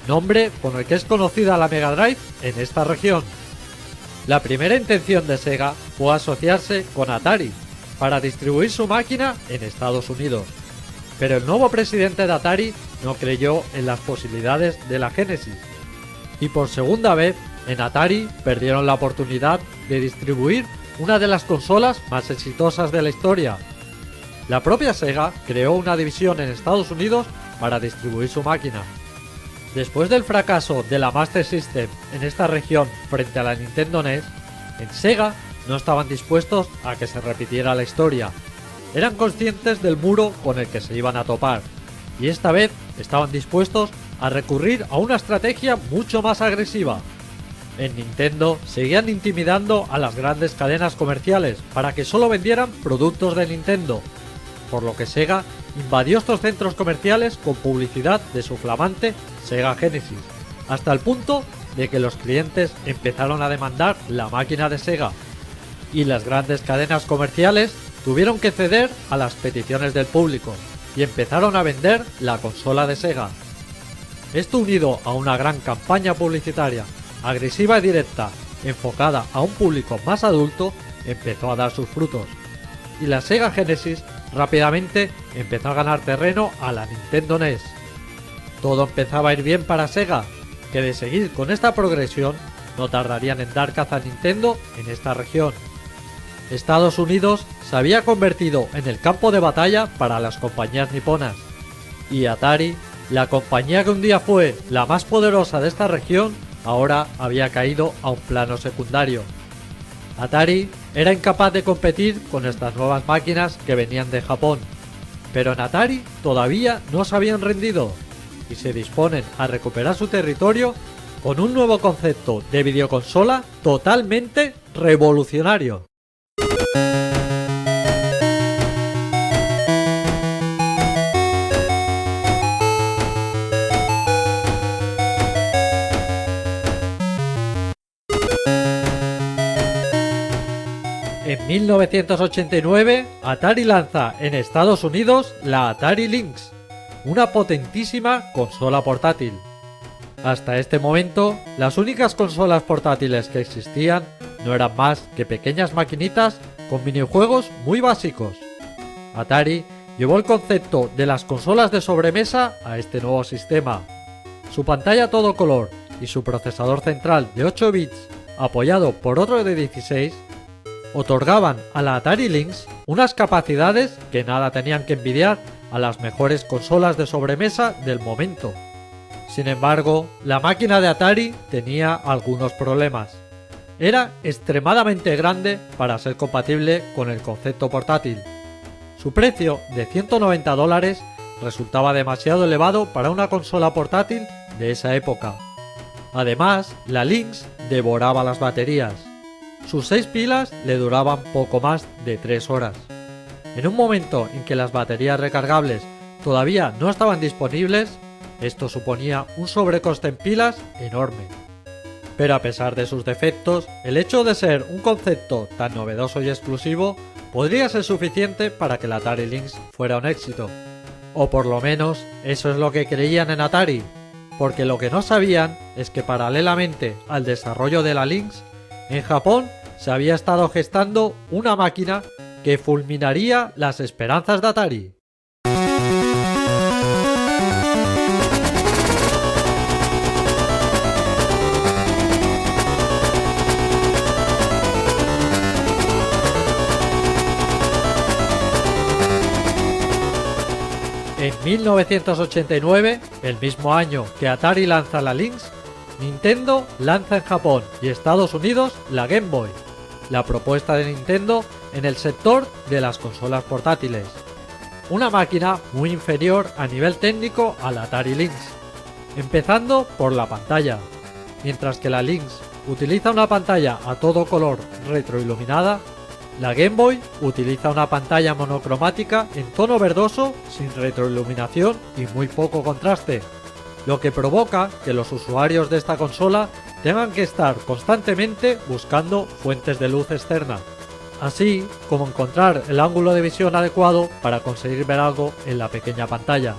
nombre con el que es conocida la Mega Drive en esta región. La primera intención de Sega fue asociarse con Atari para distribuir su máquina en Estados Unidos, pero el nuevo presidente de Atari no creyó en las posibilidades de la Genesis, y por segunda vez en Atari perdieron la oportunidad de distribuir una de las consolas más exitosas de la historia. La propia Sega creó una división en Estados Unidos para distribuir su máquina. Después del fracaso de la Master System en esta región frente a la Nintendo NES, en Sega no estaban dispuestos a que se repitiera la historia. Eran conscientes del muro con el que se iban a topar, y esta vez estaban dispuestos a recurrir a una estrategia mucho más agresiva. En Nintendo seguían intimidando a las grandes cadenas comerciales para que solo vendieran productos de Nintendo, por lo que Sega invadió estos centros comerciales con publicidad de su flamante Sega Genesis, hasta el punto de que los clientes empezaron a demandar la máquina de Sega, y las grandes cadenas comerciales tuvieron que ceder a las peticiones del público y empezaron a vender la consola de Sega. Esto, unido a una gran campaña publicitaria, agresiva y directa, enfocada a un público más adulto, empezó a dar sus frutos, y la Sega Genesis rápidamente empezó a ganar terreno a la Nintendo NES. Todo empezaba a ir bien para Sega, que de seguir con esta progresión no tardarían en dar caza a Nintendo en esta región. Estados Unidos se había convertido en el campo de batalla para las compañías niponas, y Atari, la compañía que un día fue la más poderosa de esta región, ahora había caído a un plano secundario. Atari era incapaz de competir con estas nuevas máquinas que venían de Japón, pero en Atari todavía no se habían rendido y se disponen a recuperar su territorio con un nuevo concepto de videoconsola totalmente revolucionario. En 1989, Atari lanza en Estados Unidos la Atari Lynx, una potentísima consola portátil. Hasta este momento, las únicas consolas portátiles que existían no eran más que pequeñas maquinitas con minijuegos muy básicos. Atari llevó el concepto de las consolas de sobremesa a este nuevo sistema. Su pantalla a todo color y su procesador central de 8 bits, apoyado por otro de 16, otorgaban a la Atari Lynx unas capacidades que nada tenían que envidiar a las mejores consolas de sobremesa del momento. Sin embargo, la máquina de Atari tenía algunos problemas. Era extremadamente grande para ser compatible con el concepto portátil. Su precio de $190 resultaba demasiado elevado para una consola portátil de esa época. Además, la Lynx devoraba las baterías. Sus 6 pilas le duraban poco más de 3 horas. En un momento en que las baterías recargables todavía no estaban disponibles, esto suponía un sobrecoste en pilas enorme. Pero a pesar de sus defectos, el hecho de ser un concepto tan novedoso y exclusivo podría ser suficiente para que la Atari Lynx fuera un éxito. O por lo menos eso es lo que creían en Atari, porque lo que no sabían es que paralelamente al desarrollo de la Lynx, en Japón se había estado gestando una máquina que fulminaría las esperanzas de Atari. En 1989, el mismo año que Atari lanza la Lynx, Nintendo lanza en Japón y Estados Unidos la Game Boy, la propuesta de Nintendo en el sector de las consolas portátiles. Una máquina muy inferior a nivel técnico a la Atari Lynx, empezando por la pantalla. Mientras que la Lynx utiliza una pantalla a todo color retroiluminada, la Game Boy utiliza una pantalla monocromática en tono verdoso sin retroiluminación y muy poco contraste, lo que provoca que los usuarios de esta consola tengan que estar constantemente buscando fuentes de luz externa, así como encontrar el ángulo de visión adecuado para conseguir ver algo en la pequeña pantalla.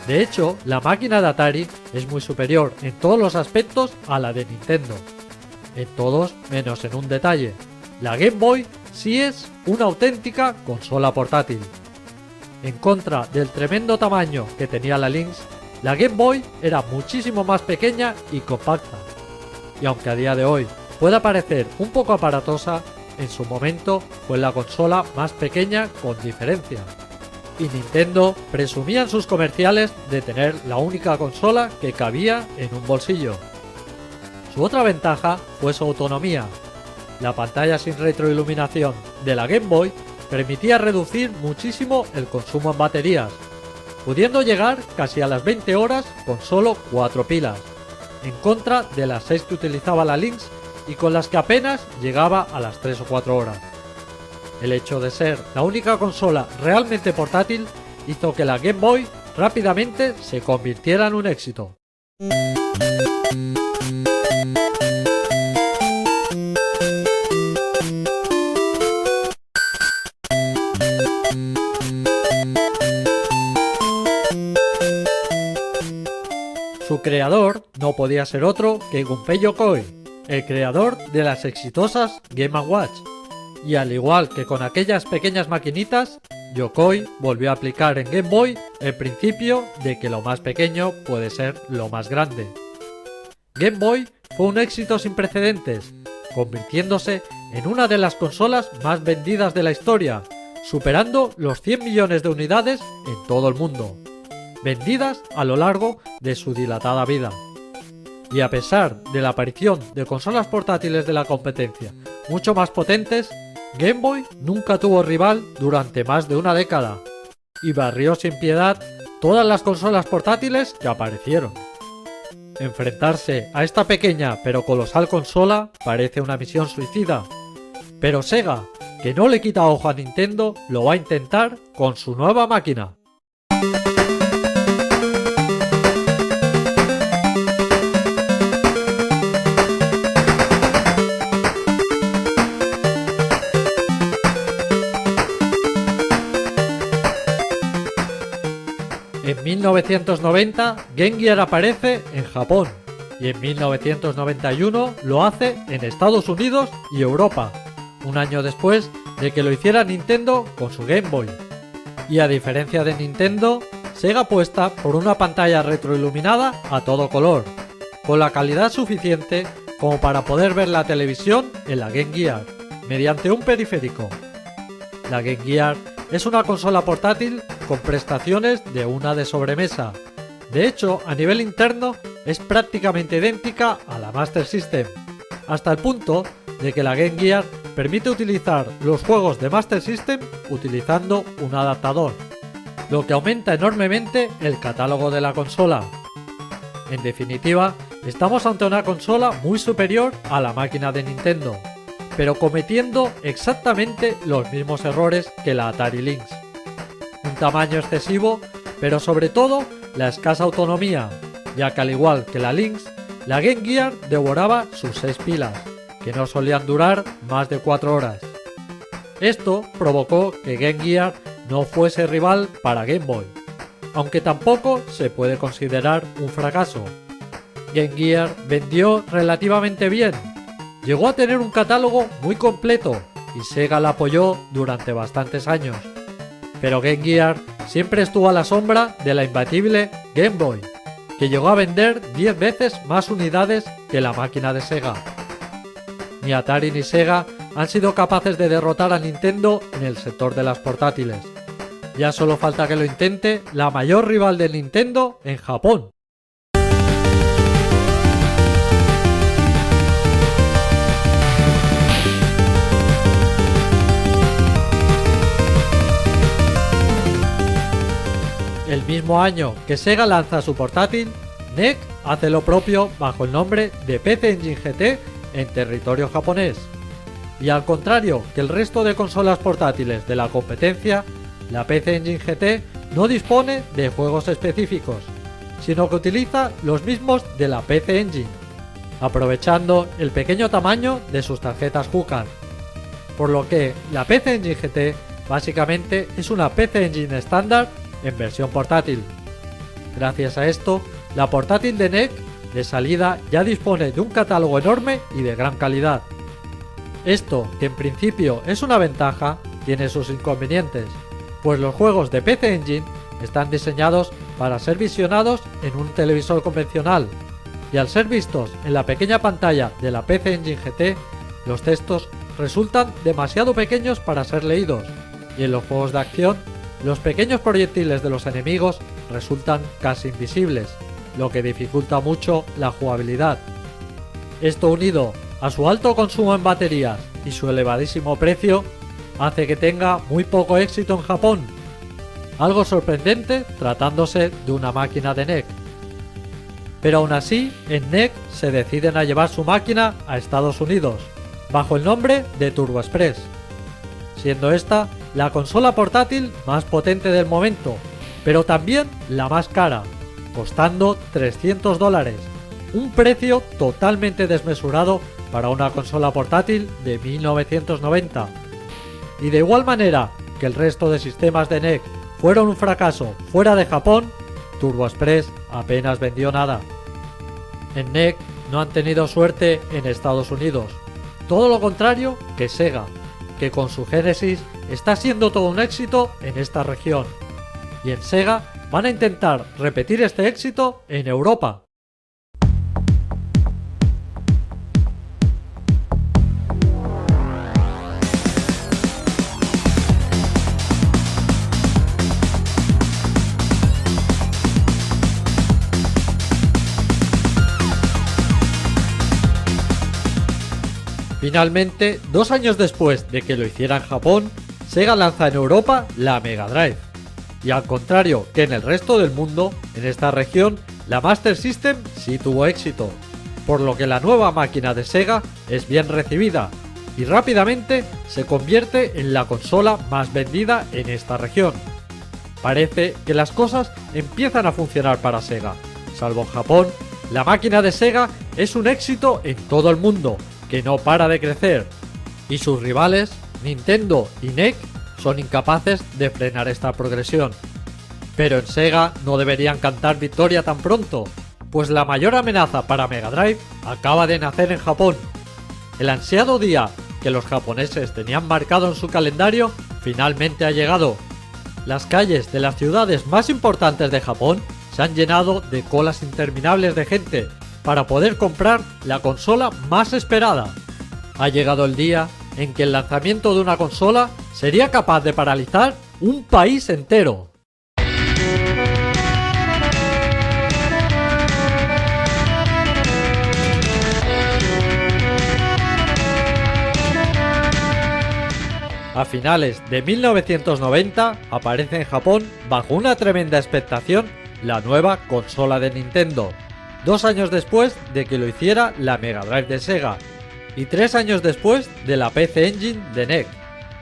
De hecho, la máquina de Atari es muy superior en todos los aspectos a la de Nintendo. En todos menos en un detalle: la Game Boy sí es una auténtica consola portátil. En contra del tremendo tamaño que tenía la Lynx, la Game Boy era muchísimo más pequeña y compacta. Y aunque a día de hoy pueda parecer un poco aparatosa, en su momento fue la consola más pequeña con diferencia. Y Nintendo presumía en sus comerciales de tener la única consola que cabía en un bolsillo. Su otra ventaja fue su autonomía. La pantalla sin retroiluminación de la Game Boy permitía reducir muchísimo el consumo en baterías, pudiendo llegar casi a las 20 horas con solo 4 pilas, en contra de las 6 que utilizaba la Lynx y con las que apenas llegaba a las 3 o 4 horas. El hecho de ser la única consola realmente portátil hizo que la Game Boy rápidamente se convirtiera en un éxito. Su creador no podía ser otro que Gunpei Yokoi, el creador de las exitosas Game & Watch. Y al igual que con aquellas pequeñas maquinitas, Yokoi volvió a aplicar en Game Boy el principio de que lo más pequeño puede ser lo más grande. Game Boy fue un éxito sin precedentes, convirtiéndose en una de las consolas más vendidas de la historia, superando los 100 millones de unidades en todo el mundo, vendidas a lo largo de su dilatada vida. Y a pesar de la aparición de consolas portátiles de la competencia mucho más potentes, Game Boy nunca tuvo rival durante más de una década, y barrió sin piedad todas las consolas portátiles que aparecieron. Enfrentarse a esta pequeña pero colosal consola parece una misión suicida, pero Sega, que no le quita ojo a Nintendo, lo va a intentar con su nueva máquina. En 1990, Game Gear aparece en Japón y en 1991 lo hace en Estados Unidos y Europa, un año después de que lo hiciera Nintendo con su Game Boy. Y a diferencia de Nintendo, Sega apuesta por una pantalla retroiluminada a todo color, con la calidad suficiente como para poder ver la televisión en la Game Gear, mediante un periférico. La Game Gear es una consola portátil con prestaciones de una de sobremesa. De hecho, a nivel interno es prácticamente idéntica a la Master System, hasta el punto de que la Game Gear permite utilizar los juegos de Master System utilizando un adaptador, lo que aumenta enormemente el catálogo de la consola. En definitiva, estamos ante una consola muy superior a la máquina de Nintendo, pero cometiendo exactamente los mismos errores que la Atari Lynx. Un tamaño excesivo, pero sobre todo la escasa autonomía, ya que al igual que la Lynx, la Game Gear devoraba sus 6 pilas, que no solían durar más de 4 horas. Esto provocó que Game Gear no fuese rival para Game Boy, aunque tampoco se puede considerar un fracaso. Game Gear vendió relativamente bien, llegó a tener un catálogo muy completo y Sega la apoyó durante bastantes años. Pero Game Gear siempre estuvo a la sombra de la imbatible Game Boy, que llegó a vender 10 veces más unidades que la máquina de Sega. Ni Atari ni Sega han sido capaces de derrotar a Nintendo en el sector de las portátiles. Ya solo falta que lo intente la mayor rival de Nintendo en Japón. El mismo año que Sega lanza su portátil, NEC hace lo propio bajo el nombre de PC Engine GT en territorio japonés. Y al contrario que el resto de consolas portátiles de la competencia, la PC Engine GT no dispone de juegos específicos, sino que utiliza los mismos de la PC Engine, aprovechando el pequeño tamaño de sus tarjetas Jukan. Por lo que la PC Engine GT básicamente es una PC Engine estándar en versión portátil. Gracias a esto, la portátil de NEC de salida ya dispone de un catálogo enorme y de gran calidad. Esto, que en principio es una ventaja, tiene sus inconvenientes, pues los juegos de PC Engine están diseñados para ser visionados en un televisor convencional, y al ser vistos en la pequeña pantalla de la PC Engine GT, los textos resultan demasiado pequeños para ser leídos, y en los juegos de acción, los pequeños proyectiles de los enemigos resultan casi invisibles, lo que dificulta mucho la jugabilidad. Esto, unido a su alto consumo en baterías y su elevadísimo precio, hace que tenga muy poco éxito en Japón, algo sorprendente tratándose de una máquina de NEC. Pero aún así, en NEC se deciden a llevar su máquina a Estados Unidos, bajo el nombre de Turbo Express, siendo esta la consola portátil más potente del momento, pero también la más cara, costando $300, un precio totalmente desmesurado para una consola portátil de 1990. Y de igual manera que el resto de sistemas de NEC fueron un fracaso fuera de Japón, Turbo Express apenas vendió nada. En NEC no han tenido suerte en Estados Unidos, todo lo contrario que Sega, que con su Genesis está siendo todo un éxito en esta región. Y en Sega van a intentar repetir este éxito en Europa. Finalmente, 2 años después de que lo hiciera en Japón, Sega lanza en Europa la Mega Drive. Y al contrario que en el resto del mundo, en esta región la Master System sí tuvo éxito, por lo que la nueva máquina de Sega es bien recibida y rápidamente se convierte en la consola más vendida en esta región. Parece que las cosas empiezan a funcionar para Sega. Salvo en Japón, la máquina de Sega es un éxito en todo el mundo, que no para de crecer. Y sus rivales, Nintendo y NEC, son incapaces de frenar esta progresión. Pero en Sega no deberían cantar victoria tan pronto, pues la mayor amenaza para Mega Drive acaba de nacer en Japón. El ansiado día que los japoneses tenían marcado en su calendario finalmente ha llegado. Las calles de las ciudades más importantes de Japón se han llenado de colas interminables de gente para poder comprar la consola más esperada. Ha llegado el día en que el lanzamiento de una consola sería capaz de paralizar un país entero. A finales de 1990 aparece en Japón, bajo una tremenda expectación, la nueva consola de Nintendo, 2 años después de que lo hiciera la Mega Drive de Sega, y 3 años después de la PC Engine de NEC.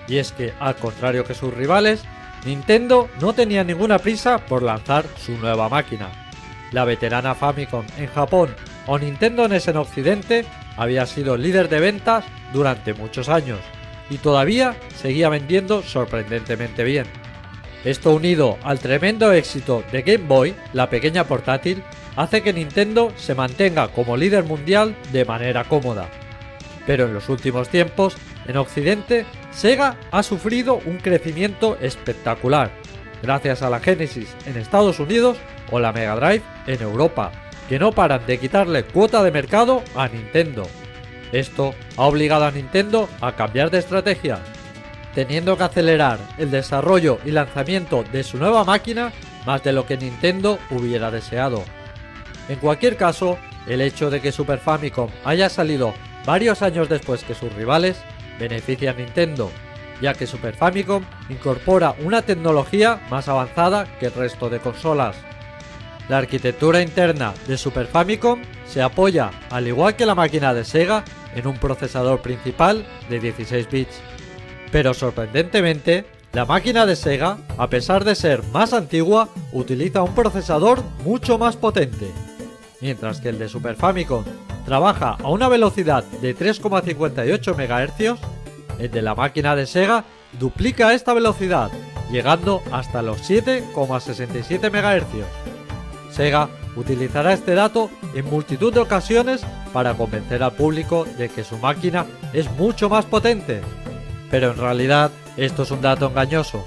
Y es que, al contrario que sus rivales, Nintendo no tenía ninguna prisa por lanzar su nueva máquina. La veterana Famicom en Japón o Nintendo NES en Occidente había sido líder de ventas durante muchos años, y todavía seguía vendiendo sorprendentemente bien. Esto, unido al tremendo éxito de Game Boy, la pequeña portátil, hace que Nintendo se mantenga como líder mundial de manera cómoda. Pero en los últimos tiempos, en Occidente, Sega ha sufrido un crecimiento espectacular, gracias a la Genesis en Estados Unidos o la Mega Drive en Europa, que no paran de quitarle cuota de mercado a Nintendo. Esto ha obligado a Nintendo a cambiar de estrategia, teniendo que acelerar el desarrollo y lanzamiento de su nueva máquina más de lo que Nintendo hubiera deseado. En cualquier caso, el hecho de que Super Famicom haya salido varios años después que sus rivales beneficia a Nintendo, ya que Super Famicom incorpora una tecnología más avanzada que el resto de consolas. La arquitectura interna de Super Famicom se apoya, al igual que la máquina de Sega, en un procesador principal de 16 bits. Pero sorprendentemente, la máquina de Sega, a pesar de ser más antigua, utiliza un procesador mucho más potente, mientras que el de Super Famicom trabaja a una velocidad de 3,58 MHz, el de la máquina de Sega duplica esta velocidad, llegando hasta los 7,67 MHz. Sega utilizará este dato en multitud de ocasiones para convencer al público de que su máquina es mucho más potente, pero en realidad esto es un dato engañoso.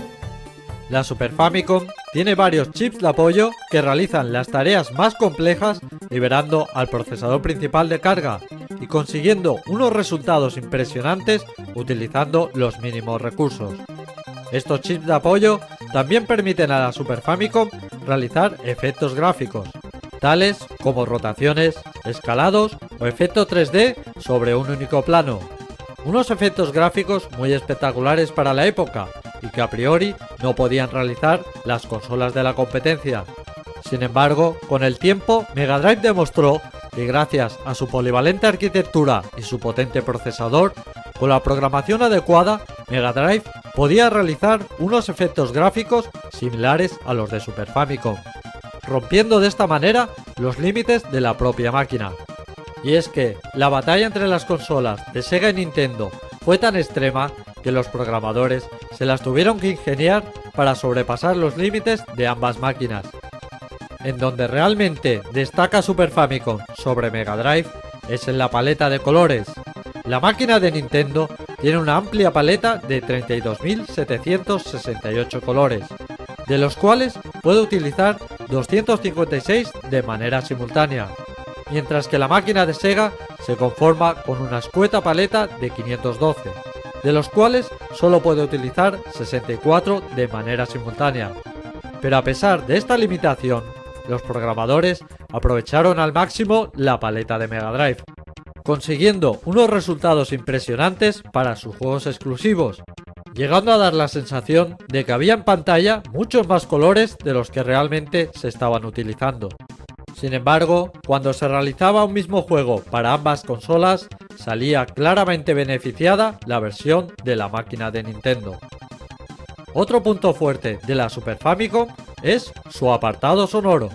La Super Famicom tiene varios chips de apoyo que realizan las tareas más complejas, liberando al procesador principal de carga y consiguiendo unos resultados impresionantes utilizando los mínimos recursos. Estos chips de apoyo también permiten a la Super Famicom realizar efectos gráficos, tales como rotaciones, escalados o efecto 3D sobre un único plano. Unos efectos gráficos muy espectaculares para la época y que a priori no podían realizar las consolas de la competencia. Sin embargo, con el tiempo, Mega Drive demostró que gracias a su polivalente arquitectura y su potente procesador, con la programación adecuada, Mega Drive podía realizar unos efectos gráficos similares a los de Super Famicom, rompiendo de esta manera los límites de la propia máquina. Y es que la batalla entre las consolas de Sega y Nintendo fue tan extrema que los programadores se las tuvieron que ingeniar para sobrepasar los límites de ambas máquinas. En donde realmente destaca Super Famicom sobre Mega Drive es en la paleta de colores. La máquina de Nintendo tiene una amplia paleta de 32.768 colores, de los cuales puede utilizar 256 de manera simultánea, mientras que la máquina de Sega se conforma con una escueta paleta de 512, de los cuales solo puede utilizar 64 de manera simultánea. Pero a pesar de esta limitación, los programadores aprovecharon al máximo la paleta de Mega Drive, consiguiendo unos resultados impresionantes para sus juegos exclusivos, llegando a dar la sensación de que había en pantalla muchos más colores de los que realmente se estaban utilizando. Sin embargo, cuando se realizaba un mismo juego para ambas consolas, salía claramente beneficiada la versión de la máquina de Nintendo. Otro punto fuerte de la Super Famicom es su apartado sonoro.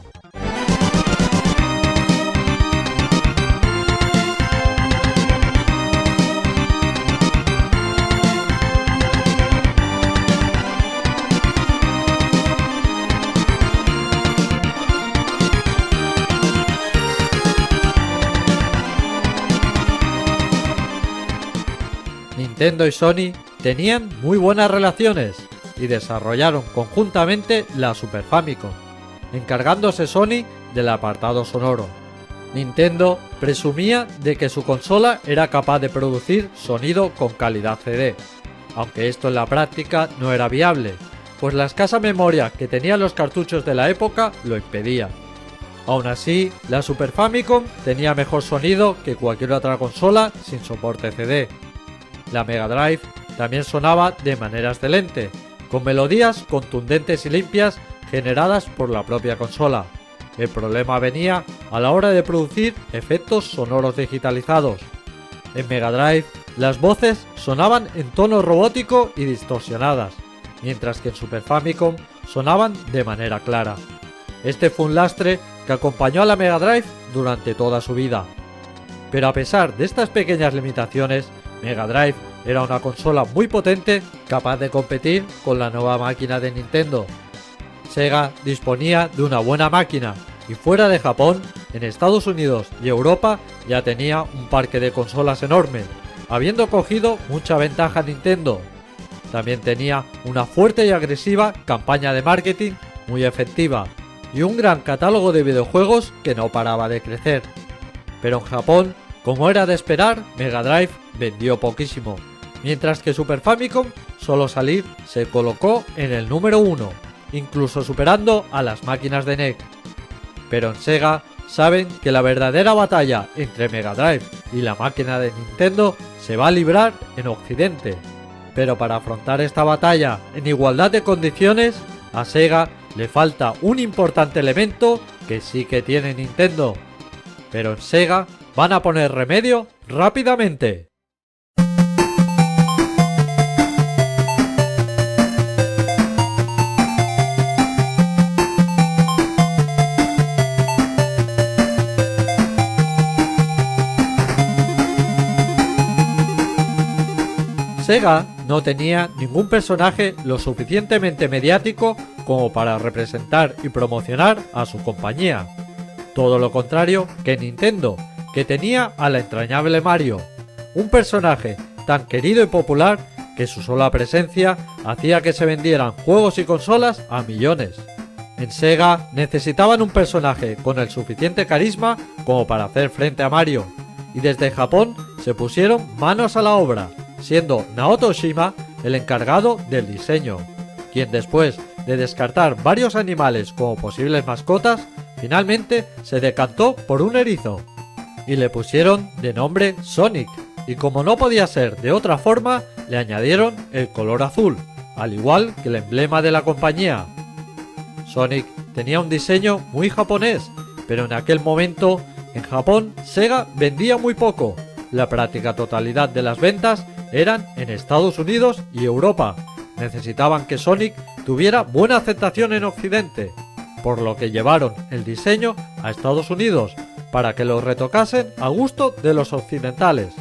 Nintendo y Sony tenían muy buenas relaciones y desarrollaron conjuntamente la Super Famicom, encargándose Sony del apartado sonoro. Nintendo presumía de que su consola era capaz de producir sonido con calidad CD, aunque esto en la práctica no era viable, pues la escasa memoria que tenían los cartuchos de la época lo impedía. Aún así, la Super Famicom tenía mejor sonido que cualquier otra consola sin soporte CD. La Mega Drive también sonaba de manera excelente, con melodías contundentes y limpias generadas por la propia consola. El problema venía a la hora de producir efectos sonoros digitalizados. En Mega Drive, las voces sonaban en tono robótico y distorsionadas, mientras que en Super Famicom sonaban de manera clara. Este fue un lastre que acompañó a la Mega Drive durante toda su vida. Pero a pesar de estas pequeñas limitaciones, Mega Drive era una consola muy potente capaz de competir con la nueva máquina de Nintendo. Sega disponía de una buena máquina y fuera de Japón, en Estados Unidos y Europa ya tenía un parque de consolas enorme, habiendo cogido mucha ventaja Nintendo. También tenía una fuerte y agresiva campaña de marketing muy efectiva y un gran catálogo de videojuegos que no paraba de crecer. Pero en Japón, como era de esperar, Mega Drive vendió poquísimo, mientras que Super Famicom solo salir se colocó en el número 1, incluso superando a las máquinas de NEC. Pero en Sega saben que la verdadera batalla entre Mega Drive y la máquina de Nintendo se va a librar en Occidente. Pero para afrontar esta batalla en igualdad de condiciones, a Sega le falta un importante elemento que sí que tiene Nintendo. Pero en Sega van a poner remedio rápidamente. Sega no tenía ningún personaje lo suficientemente mediático como para representar y promocionar a su compañía. Todo lo contrario que Nintendo, que tenía a la entrañable Mario, un personaje tan querido y popular que su sola presencia hacía que se vendieran juegos y consolas a millones. En Sega necesitaban un personaje con el suficiente carisma como para hacer frente a Mario, y desde Japón se pusieron manos a la obra, siendo Naoto Oshima el encargado del diseño, quien después de descartar varios animales como posibles mascotas, finalmente se decantó por un erizo, y le pusieron de nombre Sonic, y como no podía ser de otra forma, le añadieron el color azul, al igual que el emblema de la compañía. Sonic tenía un diseño muy japonés, pero en aquel momento, en Japón, Sega vendía muy poco. La práctica totalidad de las ventas eran en Estados Unidos y Europa. Necesitaban que Sonic tuviera buena aceptación en Occidente, por lo que llevaron el diseño a Estados Unidos para que lo retocasen a gusto de los occidentales.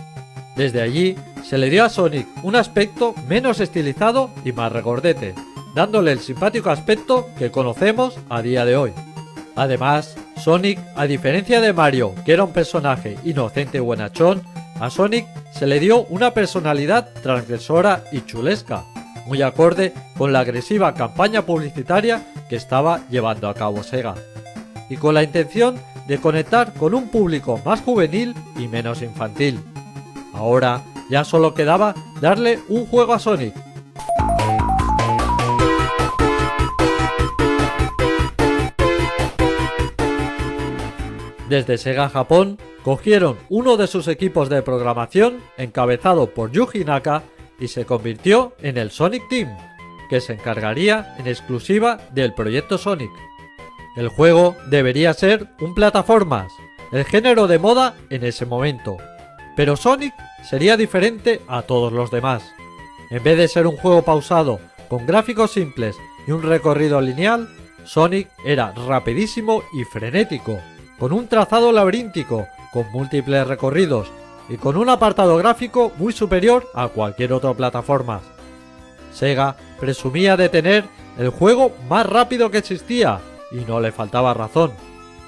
Desde allí se le dio a Sonic un aspecto menos estilizado y más regordete, dándole el simpático aspecto que conocemos a día de hoy. Además, Sonic, a diferencia de Mario, que era un personaje inocente y buenachón, a Sonic se le dio una personalidad transgresora y chulesca, muy acorde con la agresiva campaña publicitaria que estaba llevando a cabo Sega, y con la intención de conectar con un público más juvenil y menos infantil. Ahora ya solo quedaba darle un juego a Sonic. Desde Sega Japón cogieron uno de sus equipos de programación encabezado por Yuji Naka y se convirtió en el Sonic Team, que se encargaría en exclusiva del proyecto Sonic. El juego debería ser un plataformas, el género de moda en ese momento, pero Sonic sería diferente a todos los demás. En vez de ser un juego pausado, con gráficos simples y un recorrido lineal, Sonic era rapidísimo y frenético, con un trazado laberíntico, con múltiples recorridos y con un apartado gráfico muy superior a cualquier otra plataforma. Sega presumía de tener el juego más rápido que existía, y no le faltaba razón.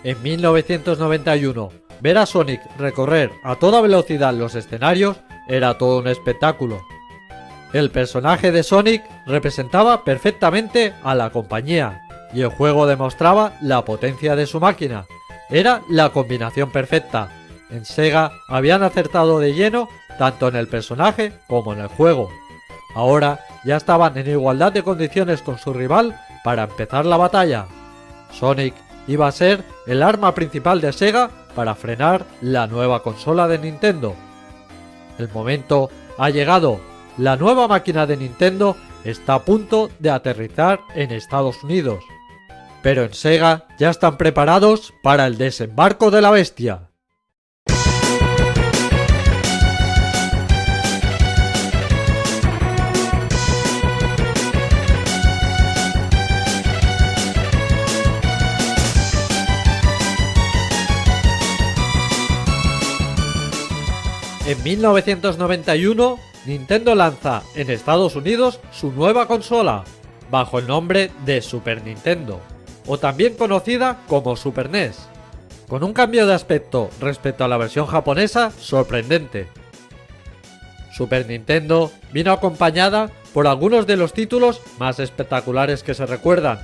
En 1991, ver a Sonic recorrer a toda velocidad los escenarios era todo un espectáculo. El personaje de Sonic representaba perfectamente a la compañía, y el juego demostraba la potencia de su máquina. Era la combinación perfecta. En Sega habían acertado de lleno tanto en el personaje como en el juego. Ahora ya estaban en igualdad de condiciones con su rival para empezar la batalla. Sonic iba a ser el arma principal de Sega para frenar la nueva consola de Nintendo. El momento ha llegado. La nueva máquina de Nintendo está a punto de aterrizar en Estados Unidos. Pero en Sega ya están preparados para el desembarco de la bestia. En 1991, Nintendo lanza en Estados Unidos su nueva consola, bajo el nombre de Super Nintendo, o también conocida como Super NES, con un cambio de aspecto respecto a la versión japonesa sorprendente. Super Nintendo vino acompañada por algunos de los títulos más espectaculares que se recuerdan.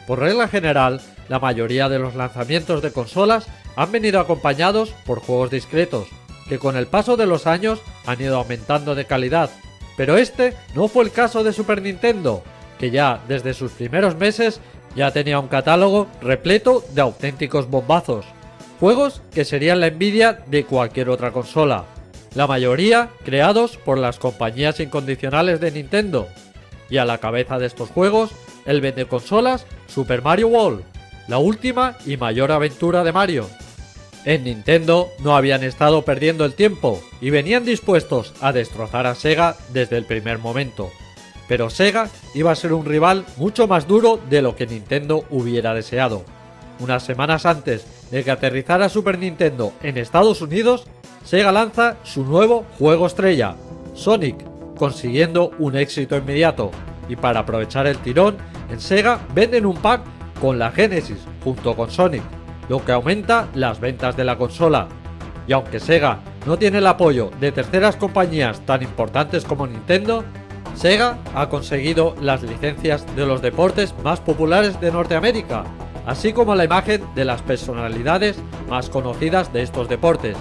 Por regla general, la mayoría de los lanzamientos de consolas han venido acompañados por juegos discretos, que con el paso de los años han ido aumentando de calidad, pero este no fue el caso de Super Nintendo, que ya desde sus primeros meses ya tenía un catálogo repleto de auténticos bombazos, juegos que serían la envidia de cualquier otra consola, la mayoría creados por las compañías incondicionales de Nintendo, y a la cabeza de estos juegos el vendeconsolas Super Mario World, la última y mayor aventura de Mario. En Nintendo no habían estado perdiendo el tiempo y venían dispuestos a destrozar a Sega desde el primer momento. Pero Sega iba a ser un rival mucho más duro de lo que Nintendo hubiera deseado. Unas semanas antes de que aterrizara Super Nintendo en Estados Unidos, Sega lanza su nuevo juego estrella, Sonic, consiguiendo un éxito inmediato. Y para aprovechar el tirón, en Sega venden un pack con la Genesis junto con Sonic, lo que aumenta las ventas de la consola. Y aunque Sega no tiene el apoyo de terceras compañías tan importantes como Nintendo, Sega ha conseguido las licencias de los deportes más populares de Norteamérica, así como la imagen de las personalidades más conocidas de estos deportes,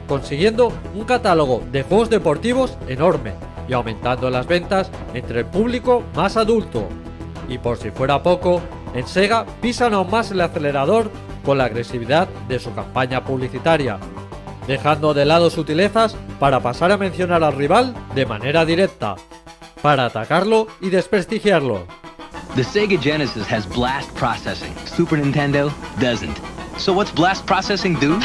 consiguiendo un catálogo de juegos deportivos enorme y aumentando las ventas entre el público más adulto. Y por si fuera poco, en Sega pisan aún más el acelerador con la agresividad de su campaña publicitaria, dejando de lado sutilezas para pasar a mencionar al rival de manera directa, para atacarlo y desprestigiarlo. The Sega Genesis has blast processing. Super Nintendo doesn't. So what's blast processing do?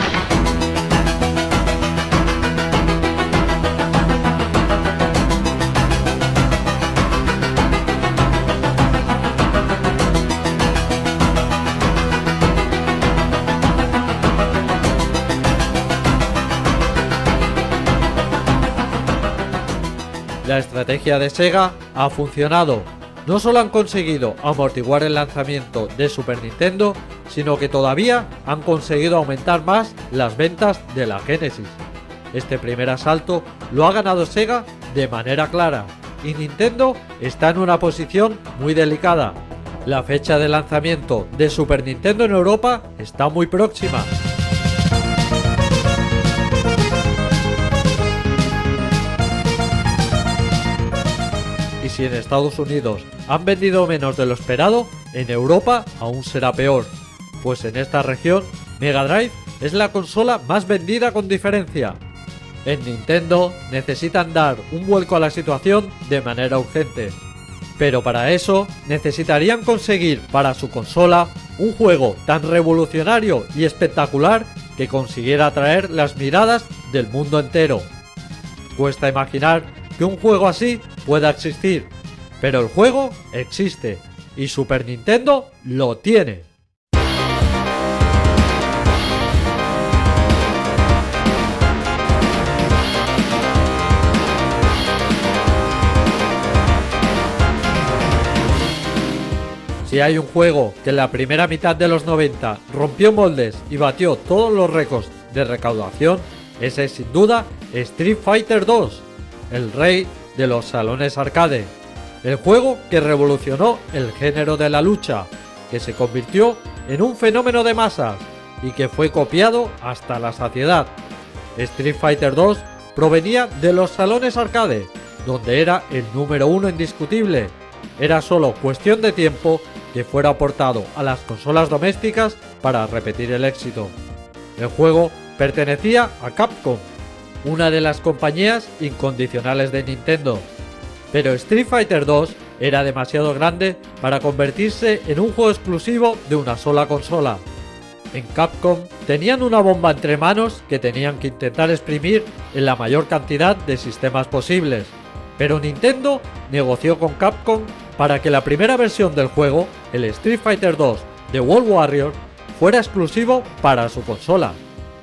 La estrategia de Sega ha funcionado. No solo han conseguido amortiguar el lanzamiento de Super Nintendo, sino que todavía han conseguido aumentar más las ventas de la Genesis. Este primer asalto lo ha ganado Sega de manera clara, y Nintendo está en una posición muy delicada. La fecha de lanzamiento de Super Nintendo en Europa está muy próxima. Y si en Estados Unidos han vendido menos de lo esperado, en Europa aún será peor, pues en esta región Mega Drive es la consola más vendida con diferencia. En Nintendo necesitan dar un vuelco a la situación de manera urgente, pero para eso necesitarían conseguir para su consola un juego tan revolucionario y espectacular que consiguiera atraer las miradas del mundo entero. Cuesta imaginar que un juego así pueda existir, pero el juego existe y Super Nintendo lo tiene. Si hay un juego que en la primera mitad de los 90 rompió moldes y batió todos los récords de recaudación, ese es sin duda Street Fighter 2, el rey de los salones arcade. El juego que revolucionó el género de la lucha, que se convirtió en un fenómeno de masas y que fue copiado hasta la saciedad. Street Fighter 2 provenía de los salones arcade, donde era el número uno indiscutible. Era solo cuestión de tiempo que fuera aportado a las consolas domésticas para repetir el éxito. El juego pertenecía a Capcom, una de las compañías incondicionales de Nintendo, pero Street Fighter 2 era demasiado grande para convertirse en un juego exclusivo de una sola consola. En Capcom tenían una bomba entre manos que tenían que intentar exprimir en la mayor cantidad de sistemas posibles, pero Nintendo negoció con Capcom para que la primera versión del juego, el Street Fighter 2 de World Warrior, fuera exclusivo para su consola.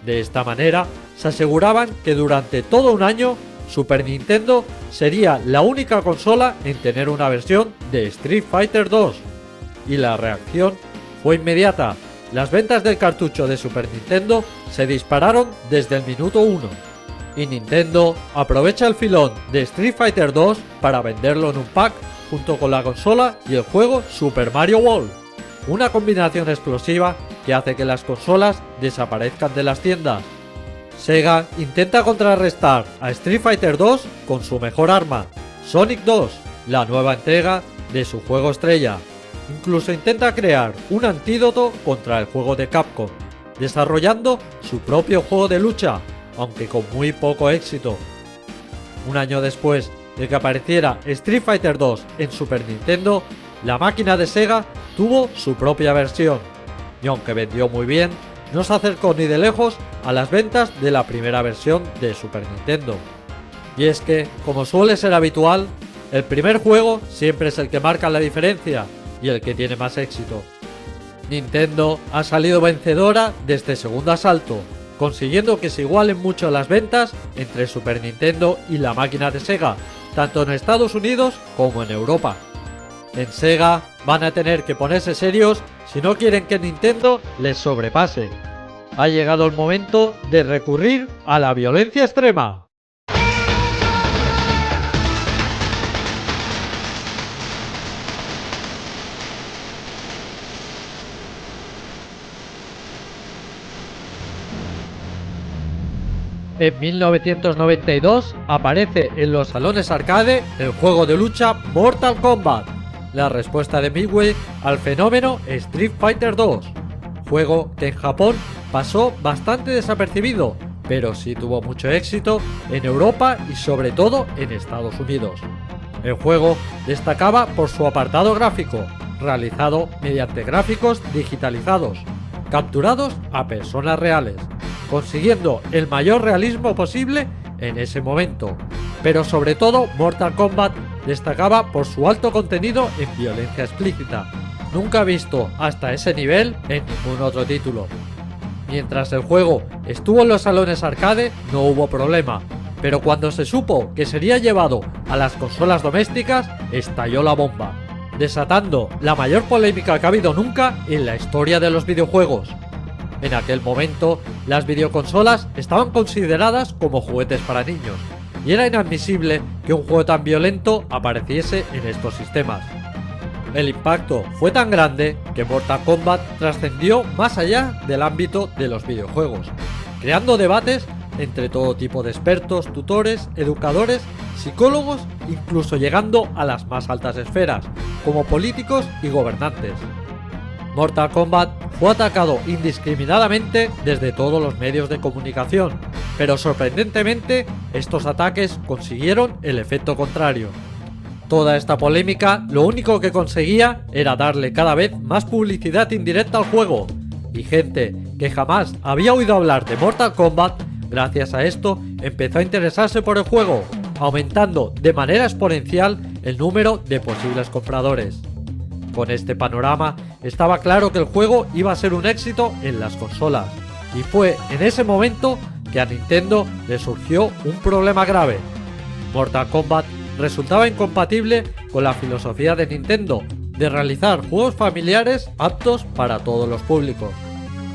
De esta manera, se aseguraban que durante todo un año Super Nintendo sería la única consola en tener una versión de Street Fighter 2. Y la reacción fue inmediata. Las ventas del cartucho de Super Nintendo se dispararon desde el minuto 1. Y Nintendo aprovecha el filón de Street Fighter 2 para venderlo en un pack junto con la consola y el juego Super Mario World. Una combinación explosiva que hace que las consolas desaparezcan de las tiendas. Sega intenta contrarrestar a Street Fighter 2 con su mejor arma, Sonic 2, la nueva entrega de su juego estrella. Incluso intenta crear un antídoto contra el juego de Capcom, desarrollando su propio juego de lucha, aunque con muy poco éxito. Un año después de que apareciera Street Fighter 2 en Super Nintendo, la máquina de Sega tuvo su propia versión, y aunque vendió muy bien, no se acercó ni de lejos a las ventas de la primera versión de Super Nintendo. Y es que, como suele ser habitual, el primer juego siempre es el que marca la diferencia y el que tiene más éxito. Nintendo ha salido vencedora de este segundo asalto, consiguiendo que se igualen mucho las ventas entre Super Nintendo y la máquina de Sega, tanto en Estados Unidos como en Europa. En Sega van a tener que ponerse serios si no quieren que Nintendo les sobrepase. Ha llegado el momento de recurrir a la violencia extrema. En 1992 aparece en los salones arcade el juego de lucha Mortal Kombat, la respuesta de Midway al fenómeno Street Fighter 2, juego que en Japón pasó bastante desapercibido, pero sí tuvo mucho éxito en Europa y sobre todo en Estados Unidos. El juego destacaba por su apartado gráfico, realizado mediante gráficos digitalizados, capturados a personas reales, consiguiendo el mayor realismo posible en ese momento, pero sobre todo Mortal Kombat destacaba por su alto contenido en violencia explícita, nunca visto hasta ese nivel en ningún otro título. Mientras el juego estuvo en los salones arcade no hubo problema, pero cuando se supo que sería llevado a las consolas domésticas estalló la bomba, desatando la mayor polémica que ha habido nunca en la historia de los videojuegos. En aquel momento, las videoconsolas estaban consideradas como juguetes para niños, y era inadmisible que un juego tan violento apareciese en estos sistemas. El impacto fue tan grande que Mortal Kombat trascendió más allá del ámbito de los videojuegos, creando debates entre todo tipo de expertos, tutores, educadores, psicólogos, incluso llegando a las más altas esferas, como políticos y gobernantes. Mortal Kombat fue atacado indiscriminadamente desde todos los medios de comunicación, pero sorprendentemente estos ataques consiguieron el efecto contrario. Toda esta polémica lo único que conseguía era darle cada vez más publicidad indirecta al juego, y gente que jamás había oído hablar de Mortal Kombat, gracias a esto empezó a interesarse por el juego, aumentando de manera exponencial el número de posibles compradores. Con este panorama estaba claro que el juego iba a ser un éxito en las consolas, y fue en ese momento que a Nintendo le surgió un problema grave. Mortal Kombat resultaba incompatible con la filosofía de Nintendo de realizar juegos familiares aptos para todos los públicos.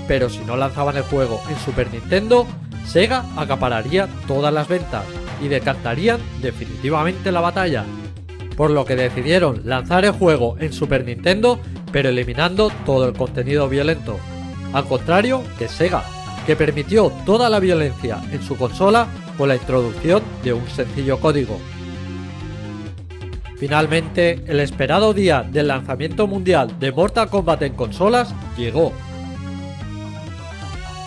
Pero si no lanzaban el juego en Super Nintendo, Sega acapararía todas las ventas y decantarían definitivamente la batalla, por lo que decidieron lanzar el juego en Super Nintendo, pero eliminando todo el contenido violento, al contrario que Sega, que permitió toda la violencia en su consola con la introducción de un sencillo código. Finalmente, el esperado día del lanzamiento mundial de Mortal Kombat en consolas llegó.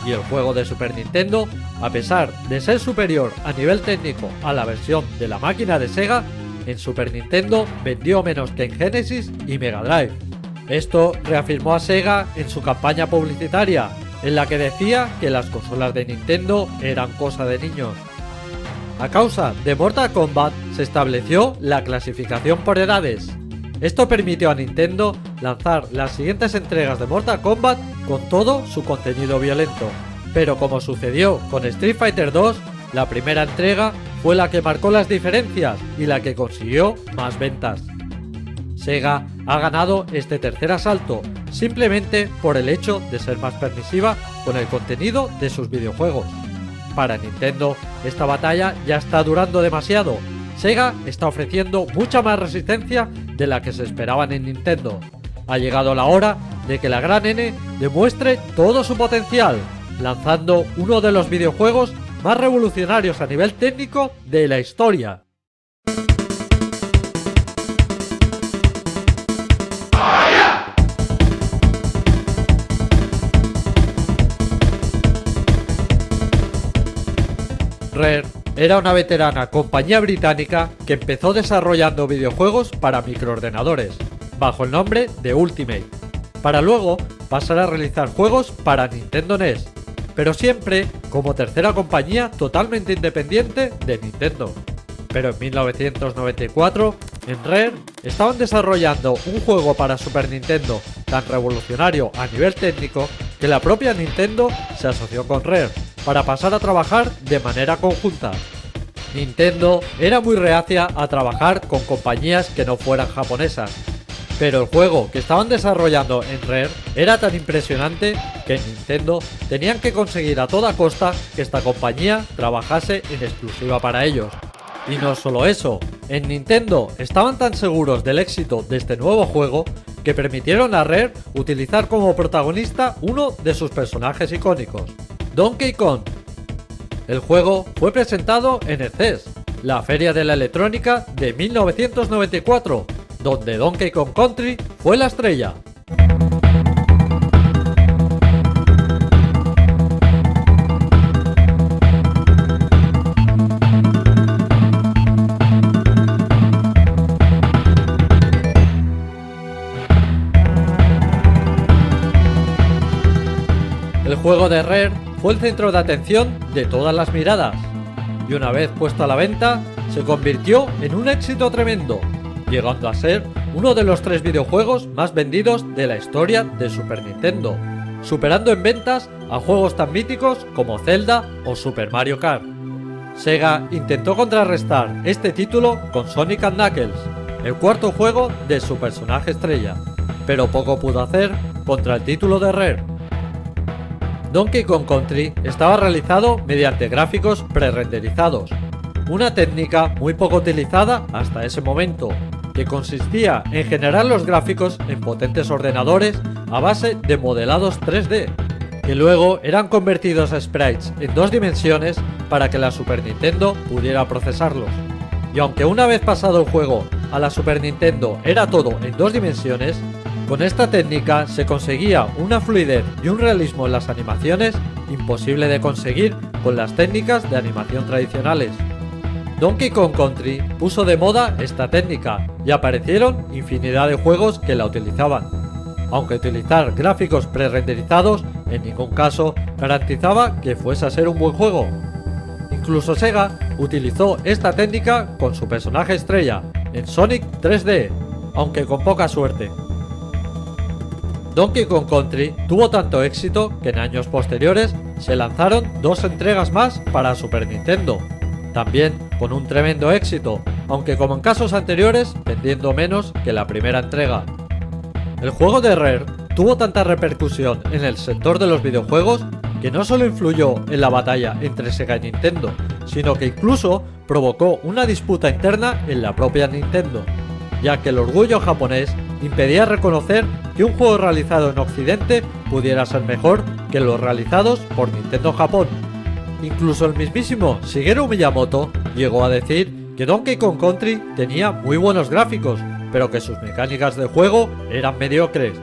Y el juego de Super Nintendo, a pesar de ser superior a nivel técnico a la versión de la máquina de Sega, en Super Nintendo vendió menos que en Genesis y Mega Drive. Esto reafirmó a Sega en su campaña publicitaria, en la que decía que las consolas de Nintendo eran cosa de niños. A causa de Mortal Kombat se estableció la clasificación por edades. Esto permitió a Nintendo lanzar las siguientes entregas de Mortal Kombat con todo su contenido violento. Pero como sucedió con Street Fighter 2, la primera entrega fue la que marcó las diferencias y la que consiguió más ventas. Sega ha ganado este tercer asalto simplemente por el hecho de ser más permisiva con el contenido de sus videojuegos. Para Nintendo, esta batalla ya está durando demasiado. Sega está ofreciendo mucha más resistencia de la que se esperaban en Nintendo. Ha llegado la hora de que la gran N demuestre todo su potencial, lanzando uno de los videojuegos más revolucionarios a nivel técnico de la historia. Rare era una veterana compañía británica que empezó desarrollando videojuegos para microordenadores, bajo el nombre de Ultimate, para luego pasar a realizar juegos para Nintendo NES, pero siempre como tercera compañía totalmente independiente de Nintendo. Pero en 1994, en Rare, estaban desarrollando un juego para Super Nintendo tan revolucionario a nivel técnico que la propia Nintendo se asoció con Rare para pasar a trabajar de manera conjunta. Nintendo era muy reacia a trabajar con compañías que no fueran japonesas, pero el juego que estaban desarrollando en Rare era tan impresionante que en Nintendo tenían que conseguir a toda costa que esta compañía trabajase en exclusiva para ellos. Y no solo eso, en Nintendo estaban tan seguros del éxito de este nuevo juego que permitieron a Rare utilizar como protagonista uno de sus personajes icónicos, Donkey Kong. El juego fue presentado en el CES, la Feria de la Electrónica de 1994, donde Donkey Kong Country fue la estrella. El juego de Rare fue el centro de atención de todas las miradas, y una vez puesto a la venta, se convirtió en un éxito tremendo, llegando a ser uno de los 3 videojuegos más vendidos de la historia de Super Nintendo, superando en ventas a juegos tan míticos como Zelda o Super Mario Kart. Sega intentó contrarrestar este título con Sonic & Knuckles, el cuarto juego de su personaje estrella, pero poco pudo hacer contra el título de Rare. Donkey Kong Country estaba realizado mediante gráficos prerenderizados, una técnica muy poco utilizada hasta ese momento, que consistía en generar los gráficos en potentes ordenadores a base de modelados 3D, que luego eran convertidos a sprites en 2 dimensiones para que la Super Nintendo pudiera procesarlos. Y aunque una vez pasado el juego a la Super Nintendo era todo en 2 dimensiones, Con esta técnica se conseguía una fluidez y un realismo en las animaciones imposible de conseguir con las técnicas de animación tradicionales. Donkey Kong Country puso de moda esta técnica y aparecieron infinidad de juegos que la utilizaban, aunque utilizar gráficos pre-renderizados en ningún caso garantizaba que fuese a ser un buen juego. Incluso Sega utilizó esta técnica con su personaje estrella en Sonic 3D, aunque con poca suerte. Donkey Kong Country tuvo tanto éxito que en años posteriores se lanzaron 2 entregas más para Super Nintendo, también con un tremendo éxito, aunque como en casos anteriores vendiendo menos que la primera entrega. El juego de Rare tuvo tanta repercusión en el sector de los videojuegos que no solo influyó en la batalla entre Sega y Nintendo, sino que incluso provocó una disputa interna en la propia Nintendo, ya que el orgullo japonés impedía reconocer que un juego realizado en Occidente pudiera ser mejor que los realizados por Nintendo Japón. Incluso el mismísimo Shigeru Miyamoto llegó a decir que Donkey Kong Country tenía muy buenos gráficos, pero que sus mecánicas de juego eran mediocres.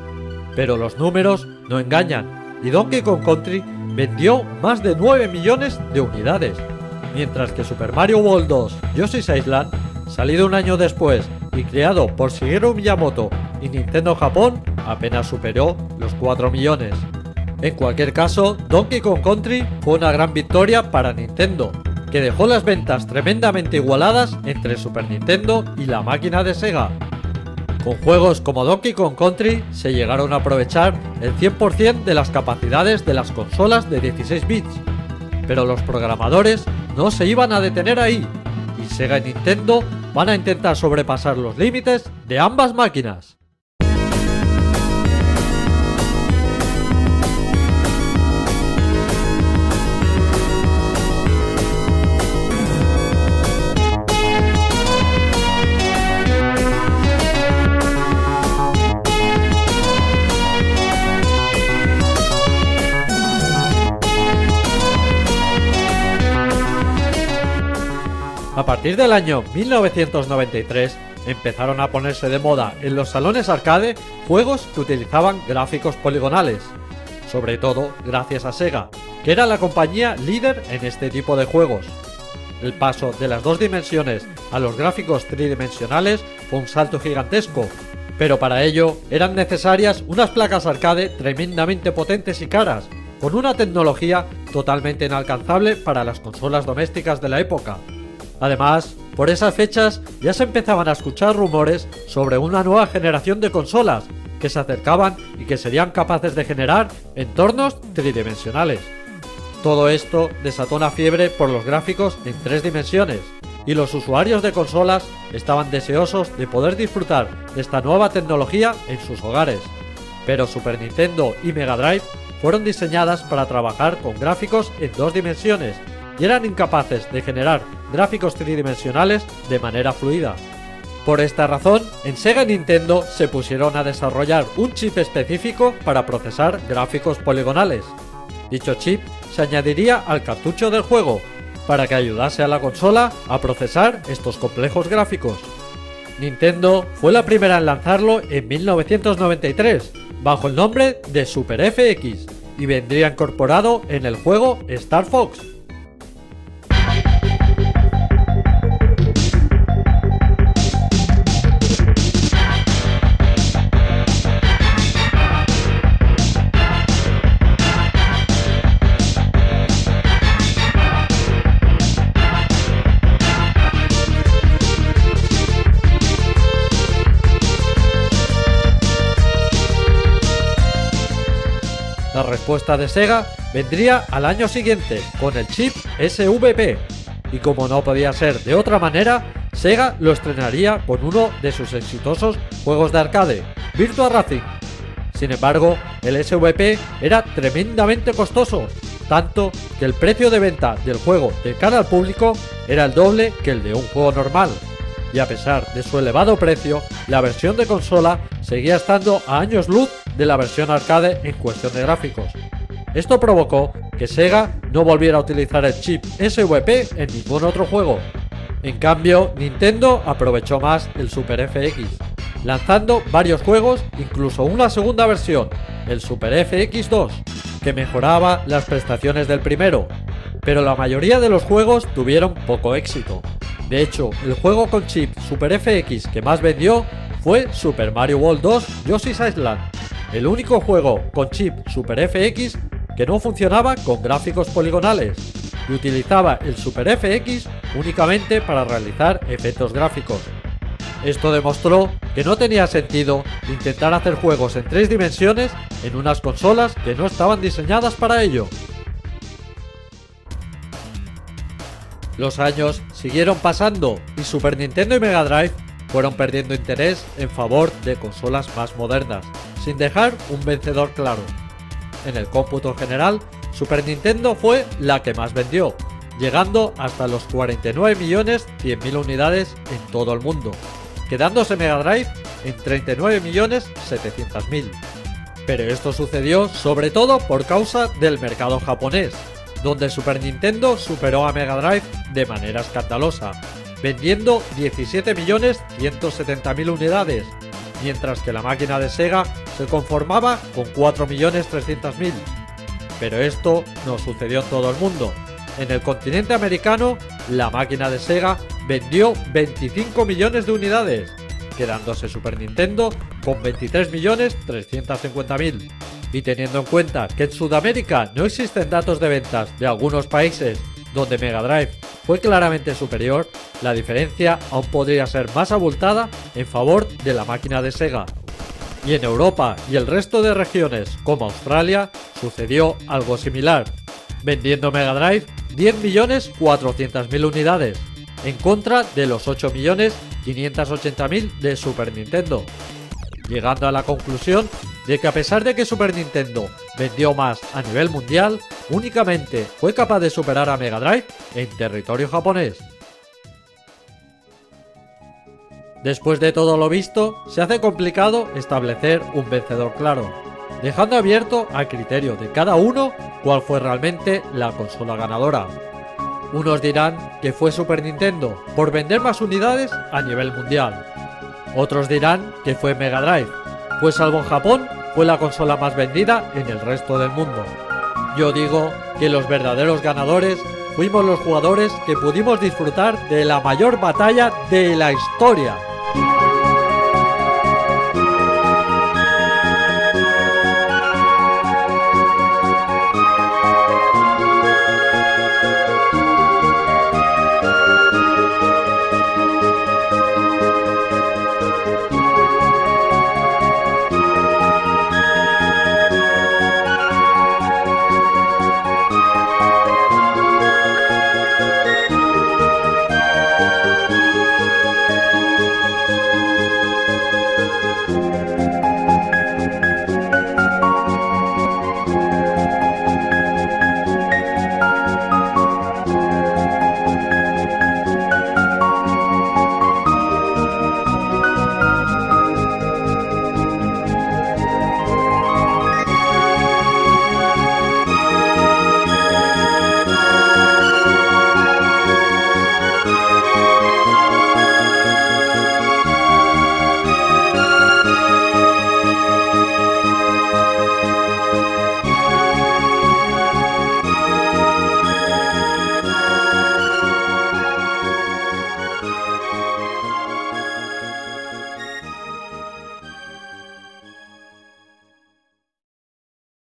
Pero los números no engañan, y Donkey Kong Country vendió más de 9 millones de unidades, mientras que Super Mario World 2 Yoshi's Island, salido un año después y creado por Shigeru Miyamoto y Nintendo Japón, apenas superó los 4 millones. En cualquier caso, Donkey Kong Country fue una gran victoria para Nintendo, que dejó las ventas tremendamente igualadas entre Super Nintendo y la máquina de Sega. Con juegos como Donkey Kong Country se llegaron a aprovechar el 100% de las capacidades de las consolas de 16 bits, pero los programadores no se iban a detener ahí, y Sega y Nintendo van a intentar sobrepasar los límites de ambas máquinas. A partir del año 1993 empezaron a ponerse de moda en los salones arcade juegos que utilizaban gráficos poligonales, sobre todo gracias a Sega, que era la compañía líder en este tipo de juegos. El paso de las 2 dimensiones a los gráficos tridimensionales fue un salto gigantesco, pero para ello eran necesarias unas placas arcade tremendamente potentes y caras, con una tecnología totalmente inalcanzable para las consolas domésticas de la época. Además, por esas fechas ya se empezaban a escuchar rumores sobre una nueva generación de consolas que se acercaban y que serían capaces de generar entornos tridimensionales. Todo esto desató una fiebre por los gráficos en 3 dimensiones, y los usuarios de consolas estaban deseosos de poder disfrutar de esta nueva tecnología en sus hogares. Pero Super Nintendo y Mega Drive fueron diseñadas para trabajar con gráficos en 2 dimensiones, y eran incapaces de generar gráficos tridimensionales de manera fluida. Por esta razón, en Sega y Nintendo se pusieron a desarrollar un chip específico para procesar gráficos poligonales. Dicho chip se añadiría al cartucho del juego, para que ayudase a la consola a procesar estos complejos gráficos. Nintendo fue la primera en lanzarlo en 1993, bajo el nombre de Super FX, y vendría incorporado en el juego Star Fox. La respuesta de Sega vendría al año siguiente con el chip SVP, y como no podía ser de otra manera, Sega lo estrenaría con uno de sus exitosos juegos de arcade, Virtua Racing. Sin embargo, el SVP era tremendamente costoso, tanto que el precio de venta del juego de cara al público era el doble que el de un juego normal, y a pesar de su elevado precio, la versión de consola seguía estando a años luz de la versión arcade en cuestión de gráficos. Esto provocó que Sega no volviera a utilizar el chip SVP en ningún otro juego. En cambio, Nintendo aprovechó más el Super FX. lanzando varios juegos, incluso una segunda versión, el Super FX2, que mejoraba las prestaciones del primero, pero la mayoría de los juegos tuvieron poco éxito. De hecho, el juego con chip Super FX que más vendió fue Super Mario World 2 Yoshi's Island, el único juego con chip Super FX que no funcionaba con gráficos poligonales y utilizaba el Super FX únicamente para realizar efectos gráficos. Esto demostró que no tenía sentido intentar hacer juegos en 3 dimensiones en unas consolas que no estaban diseñadas para ello. Los años siguieron pasando y Super Nintendo y Mega Drive fueron perdiendo interés en favor de consolas más modernas, sin dejar un vencedor claro. En el cómputo general, Super Nintendo fue la que más vendió, llegando hasta los 49.100.000 unidades en todo el mundo, quedándose Mega Drive en 39.700.000. Pero esto sucedió sobre todo por causa del mercado japonés, donde Super Nintendo superó a Mega Drive de manera escandalosa, vendiendo 17.170.000 unidades, mientras que la máquina de Sega se conformaba con 4.300.000. Pero esto no sucedió en todo el mundo. En el continente americano, la máquina de Sega vendió 25 millones de unidades, quedándose Super Nintendo con 23.350.000. Y teniendo en cuenta que en Sudamérica no existen datos de ventas de algunos países donde Mega Drive fue claramente superior, la diferencia aún podría ser más abultada en favor de la máquina de Sega. Y en Europa y el resto de regiones como Australia sucedió algo similar, vendiendo Mega Drive 10.400.000 unidades, en contra de los 8.580.000 de Super Nintendo, llegando a la conclusión de que a pesar de que Super Nintendo vendió más a nivel mundial, únicamente fue capaz de superar a Mega Drive en territorio japonés. Después de todo lo visto, se hace complicado establecer un vencedor claro, dejando abierto a criterio de cada uno cuál fue realmente la consola ganadora. Unos dirán que fue Super Nintendo por vender más unidades a nivel mundial. Otros dirán que fue Mega Drive, pues salvo en Japón, fue la consola más vendida en el resto del mundo. Yo digo que los verdaderos ganadores fuimos los jugadores que pudimos disfrutar de la mayor batalla de la historia.